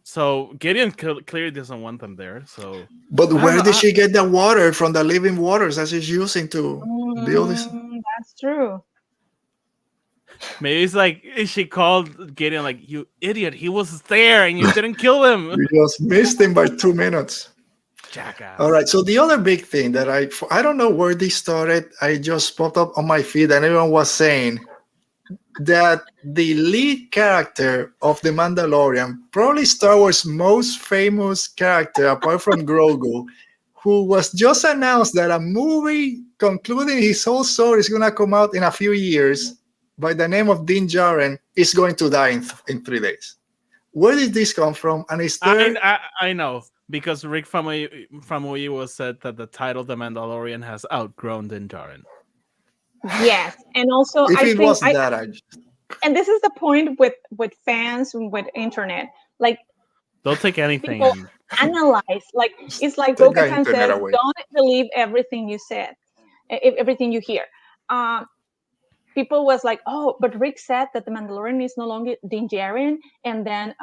So Gideon clearly doesn't want them there. So, But don't where know, did she get the water from the living waters that she's using to build this? That's true. maybe it's like she called Gideon like, "You idiot! He was there and you didn't kill him." We just missed him by 2 minutes. Jackass. All right. So the other big thing that I don't know where this started. I just popped up on my feed and everyone was saying that the lead character of the Mandalorian, probably Star Wars' most famous character apart from Grogu, who was just announced that a movie concluding his whole story is going to come out in a few years by the name of Din Djarin, is going to die in 3 days. Where did this come from? And is there... I know, because Rick Famuyiwa was said that the title The Mandalorian has outgrown Din Djarin. Yes, and also if I it think was that, and this is the point with fans and with internet. Like, They'll take anything. people analyze. Like, it's like Take the Bo-Katan internet says, away. don't believe everything you said, everything you hear. People was like, oh, but Rick said that the Mandalorian is no longer Din Djarin, and then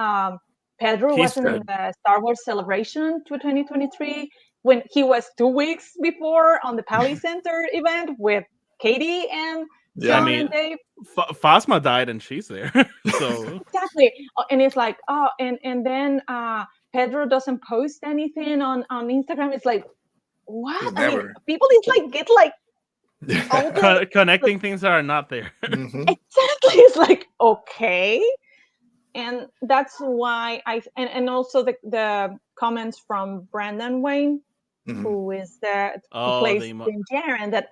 Pedro wasn't in the Star Wars Celebration to 2023 when he was 2 weeks before on the Pally Center event with Katie and John and Dave. Phasma died and she's there. So exactly. And it's like, oh, and then Pedro doesn't post anything on Instagram. It's like, what? I mean, people is like get like connecting things that are not there. Exactly. It's like, okay. And that's why and also the comments from Brandon Wayne, who is who plays Din Djarin, that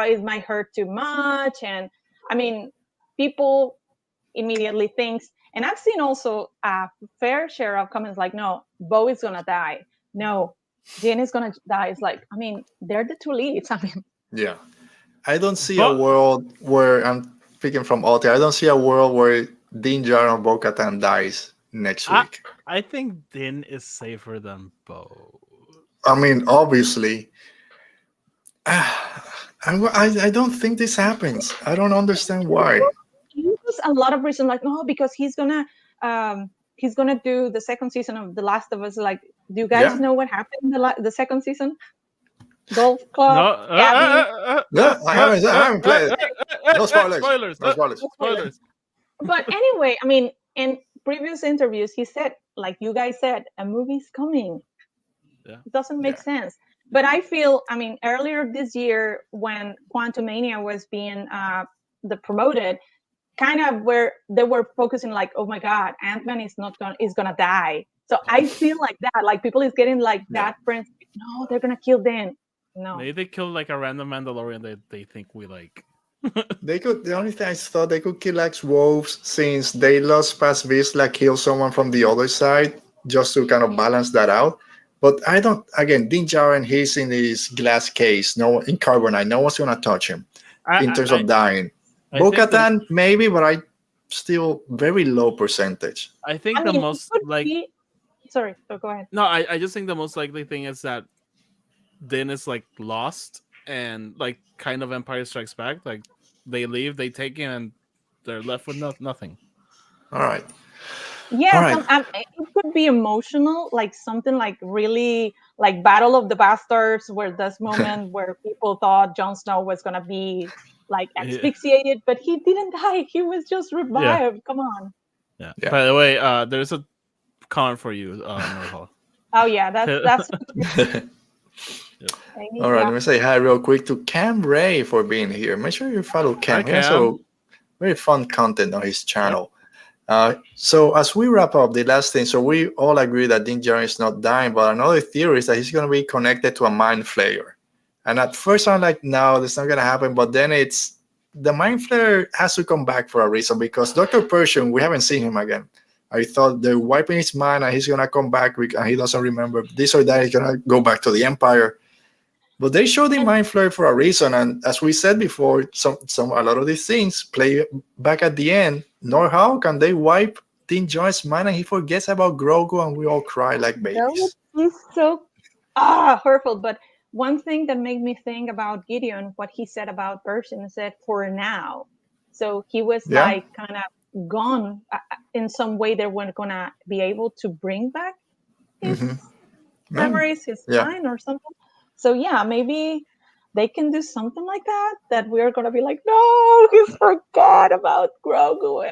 it might hurt too much. And I mean, people immediately thinks, and I've seen also a fair share of comments like, no, Bo is gonna die. No, Din is gonna die. It's like, I mean, they're the two leads. I mean, yeah. I don't see a world where, I'm speaking from Alti, I don't see a world where Din Djarin or Bo-Katan dies next week. I think Din is safer than Bo. I mean, obviously. I don't think this happens. I don't understand why. There's a lot of reasons, like, no, because he's gonna do the second season of The Last of Us. Like, do you guys know what happened in the second season? Golf club. No, I haven't played it. No spoilers. Spoilers. But anyway, I mean, in previous interviews, he said, like you guys said, a movie's coming. Yeah. It doesn't make sense. But I feel, I mean, earlier this year when Quantumania was being promoted, kind of where they were focusing like, oh my God, Ant-Man is gonna die. So I feel like that, like people is getting like that friends. No, they're gonna kill Din. No. Maybe they killed like a random Mandalorian that they think we like. They could. The only thing I thought they could kill ex-wolves, since they lost past Vizsla, kill someone from the other side just to kind of balance that out. But I don't. Again, Din Djarin, he's in his glass case. No, in carbonite. No one's gonna touch him in terms of dying. Bo-Katan maybe, but I still very low percentage. I think the most like. Sorry, go ahead. No, I just think the most likely thing is that Din is like lost and like kind of Empire Strikes Back. Like they leave, they take him, and they're left with nothing. All right. Yeah, it could be emotional, like something like really like Battle of the Bastards, where this moment where people thought Jon Snow was gonna be like asphyxiated, but he didn't die. He was just revived. Come on. Yeah. By the way, there's a comment for you, Noor-Hal. Oh yeah, that's. All right, let me say hi real quick to Cam Ray for being here. Make sure you follow Cam. He has very fun content on his channel. So as we wrap up, the last thing, so we all agree that Din Djarin is not dying, but another theory is that he's going to be connected to a mind flayer. And at first I'm like, no, that's not going to happen. But then it's the mind flayer has to come back for a reason, because Dr. Pershing, we haven't seen him again. I thought they're wiping his mind and he's going to come back and he doesn't remember this or that. He's going to go back to the Empire. But they showed the mind flare for a reason, and as we said before, a lot of these things play back at the end. Noor-Hal, can they wipe Din Djarin's mind and he forgets about Grogu and we all cry like That would babies? be so hurtful. But one thing that made me think about Gideon, what he said about Pershing, he said for now. So he was Yeah. like kind of gone in some way. They weren't gonna be able to bring back his memories, his mind, or something. So yeah, maybe they can do something like that. That we're gonna be like, no, he forgot about Grogu,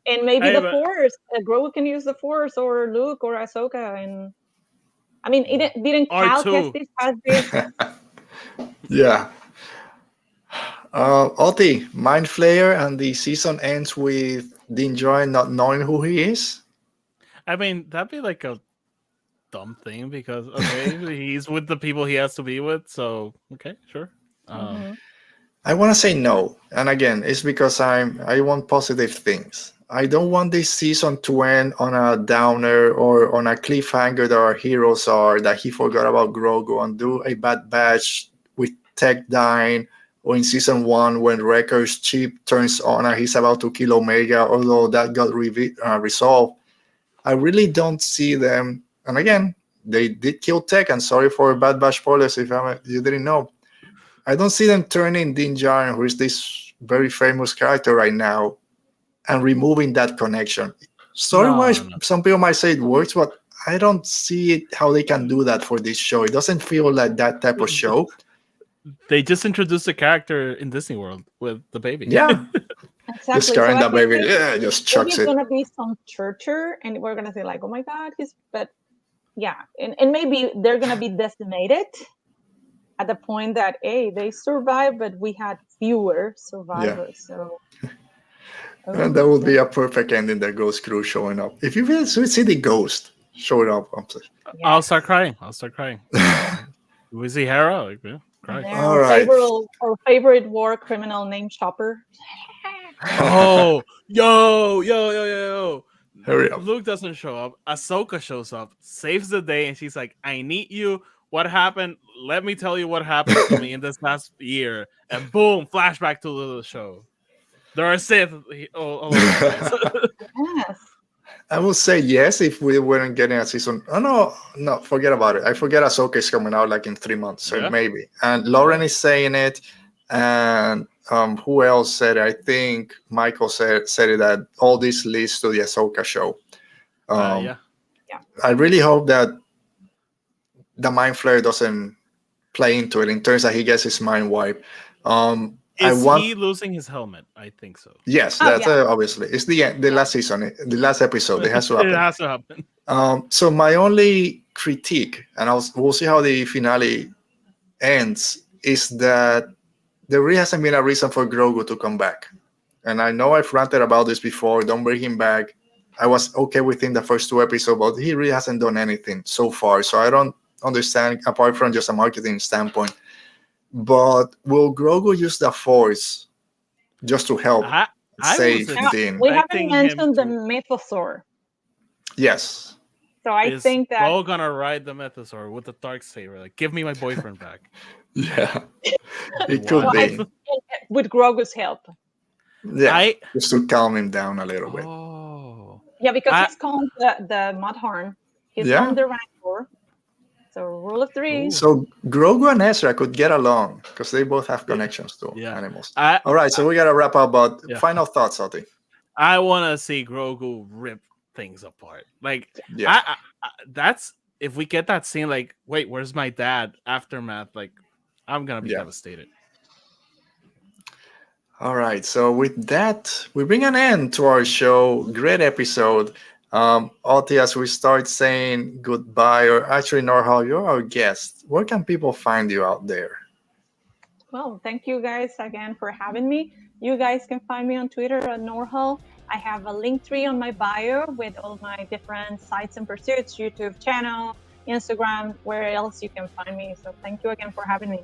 and maybe the Force. Grogu can use the Force, or Luke, or Ahsoka, and I mean, it didn't Cal Kestis has this. Yeah. Oti, Mind Flayer, and the season ends with Din Djarin not knowing who he is. I mean, that'd be like a dumb thing because he's with the people he has to be with. So okay, sure. I want to say no, and again, it's because I want positive things. I don't want this season to end on a downer or on a cliffhanger that our heroes are, that he forgot about Grogu, and do a Bad Batch with Tech dying, or in season 1 when Wrecker's chip turns on and he's about to kill Omega, although that got resolved. I really don't see them, and again, they did kill Tech, and sorry for Bad Batch spoilers if you didn't know. I don't see them turning Din Djarin, who is this very famous character right now, and removing that connection. Story-wise, some people might say it works, but I don't see it how they can do that for this show. It doesn't feel like that type of show. They just introduced a character in Disney World with the baby. Yeah. Exactly. Just carrying that baby. Yeah, just chucks it. It's going to be some torture, and we're going to say like, oh my God, but yeah. And maybe they're going to be decimated at the point that, hey, they survived, but we had fewer survivors. Yeah. So... And that would be a perfect ending, the Ghost Crew showing up. If you see the Ghost showing up, I'll start crying. We see Hera, like, yeah, cry. All right. Our favorite war criminal named Chopper. Oh, yo. Hurry up. Luke doesn't show up. Ahsoka shows up, saves the day, and she's like, I need you. What happened? Let me tell you what happened to me in this last year. And boom, flashback to the show. There are Sith all over the place. Yes. I would say yes if we weren't getting a season. Oh, no, forget about it. I forget Ahsoka is coming out like in 3 months, so maybe. And Lauren is saying it, and who else said it? I think Michael said it, that all this leads to the Ahsoka show. Yeah. I really hope that the Mind Flayer doesn't play into it in terms that he gets his mind wiped. Is he losing his helmet? I think so. Yes, that's obviously. It's the last season, the last episode. It has to happen. It has to happen. So my only critique, and we'll see how the finale ends, is that there really hasn't been a reason for Grogu to come back. And I know I've ranted about this before. Don't bring him back. I was okay with him the first 2 episodes, but he really hasn't done anything so far. So I don't understand, apart from just a marketing standpoint. But will Grogu use the Force just to help save Din? We haven't mentioned the Mythosaur. Yes. So I think that we're gonna ride the Mythosaur with the Darksaber. Like, give me my boyfriend back. Yeah, it could be with Grogu's help. Yeah, just to calm him down a little bit. Yeah, because he's called the Mudhorn. He's on the Rancor. So rule of 3. So Grogu and Ezra could get along because they both have connections to animals. All right, so we gotta wrap up. But final thoughts, Oti. I want to see Grogu rip things apart. Like, that's if we get that scene. Like, wait, where's my dad? Aftermath. Like, I'm gonna be devastated. All right, so with that, we bring an end to our show. Great episode. Oti, as we start saying goodbye, or actually, Noor-Hal, you're our guest. Where can people find you out there? Well, thank you guys again for having me. You guys can find me on Twitter at Noor-Hal. I have a link tree on my bio with all my different sites and pursuits, YouTube channel, Instagram, where else you can find me. So thank you again for having me.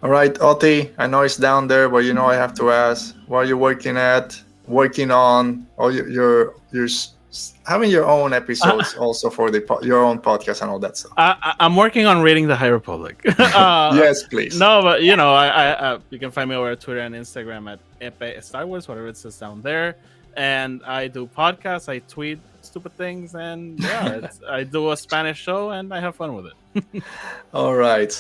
All right, Oti, I know it's down there, but I have to ask, what are you working on, or your having your own episodes also for your own podcast and all that stuff. I'm working on rating the High Republic. Yes, please. No, but you know, I you can find me over at Twitter and Instagram at Epe Star Wars, whatever it says down there. And I do podcasts, I tweet stupid things, and yeah, I do a Spanish show, and I have fun with it. All right.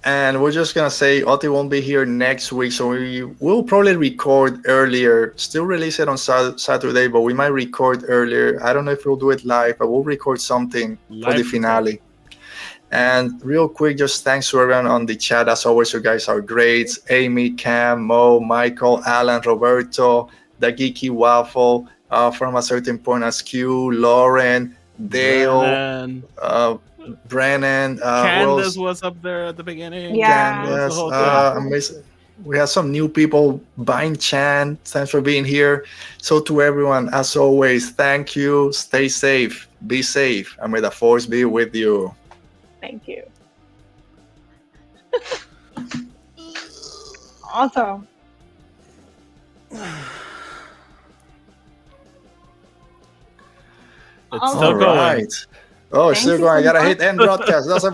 And we're just gonna say Oti won't be here next week, so we will probably record earlier. Still release it on Saturday, but we might record earlier. I don't know if we'll do it live, but we'll record something for the finale. And real quick, just thanks to everyone on the chat. As always, you guys are great. Amy, Cam, Mo, Michael, Alan, Roberto, The Geeky Waffle, From a Certain Point Askew, Lauren, Dale, Brennan, Candace was up there at the beginning. Yeah. Candace, amazing. We have some new people. Bine Chan, thanks for being here. So to everyone, as always, thank you. Stay safe, be safe, and may the force be with you. Thank you. Awesome. It's still going. Right. Oh, it's still going. I gotta hit end broadcast. That's a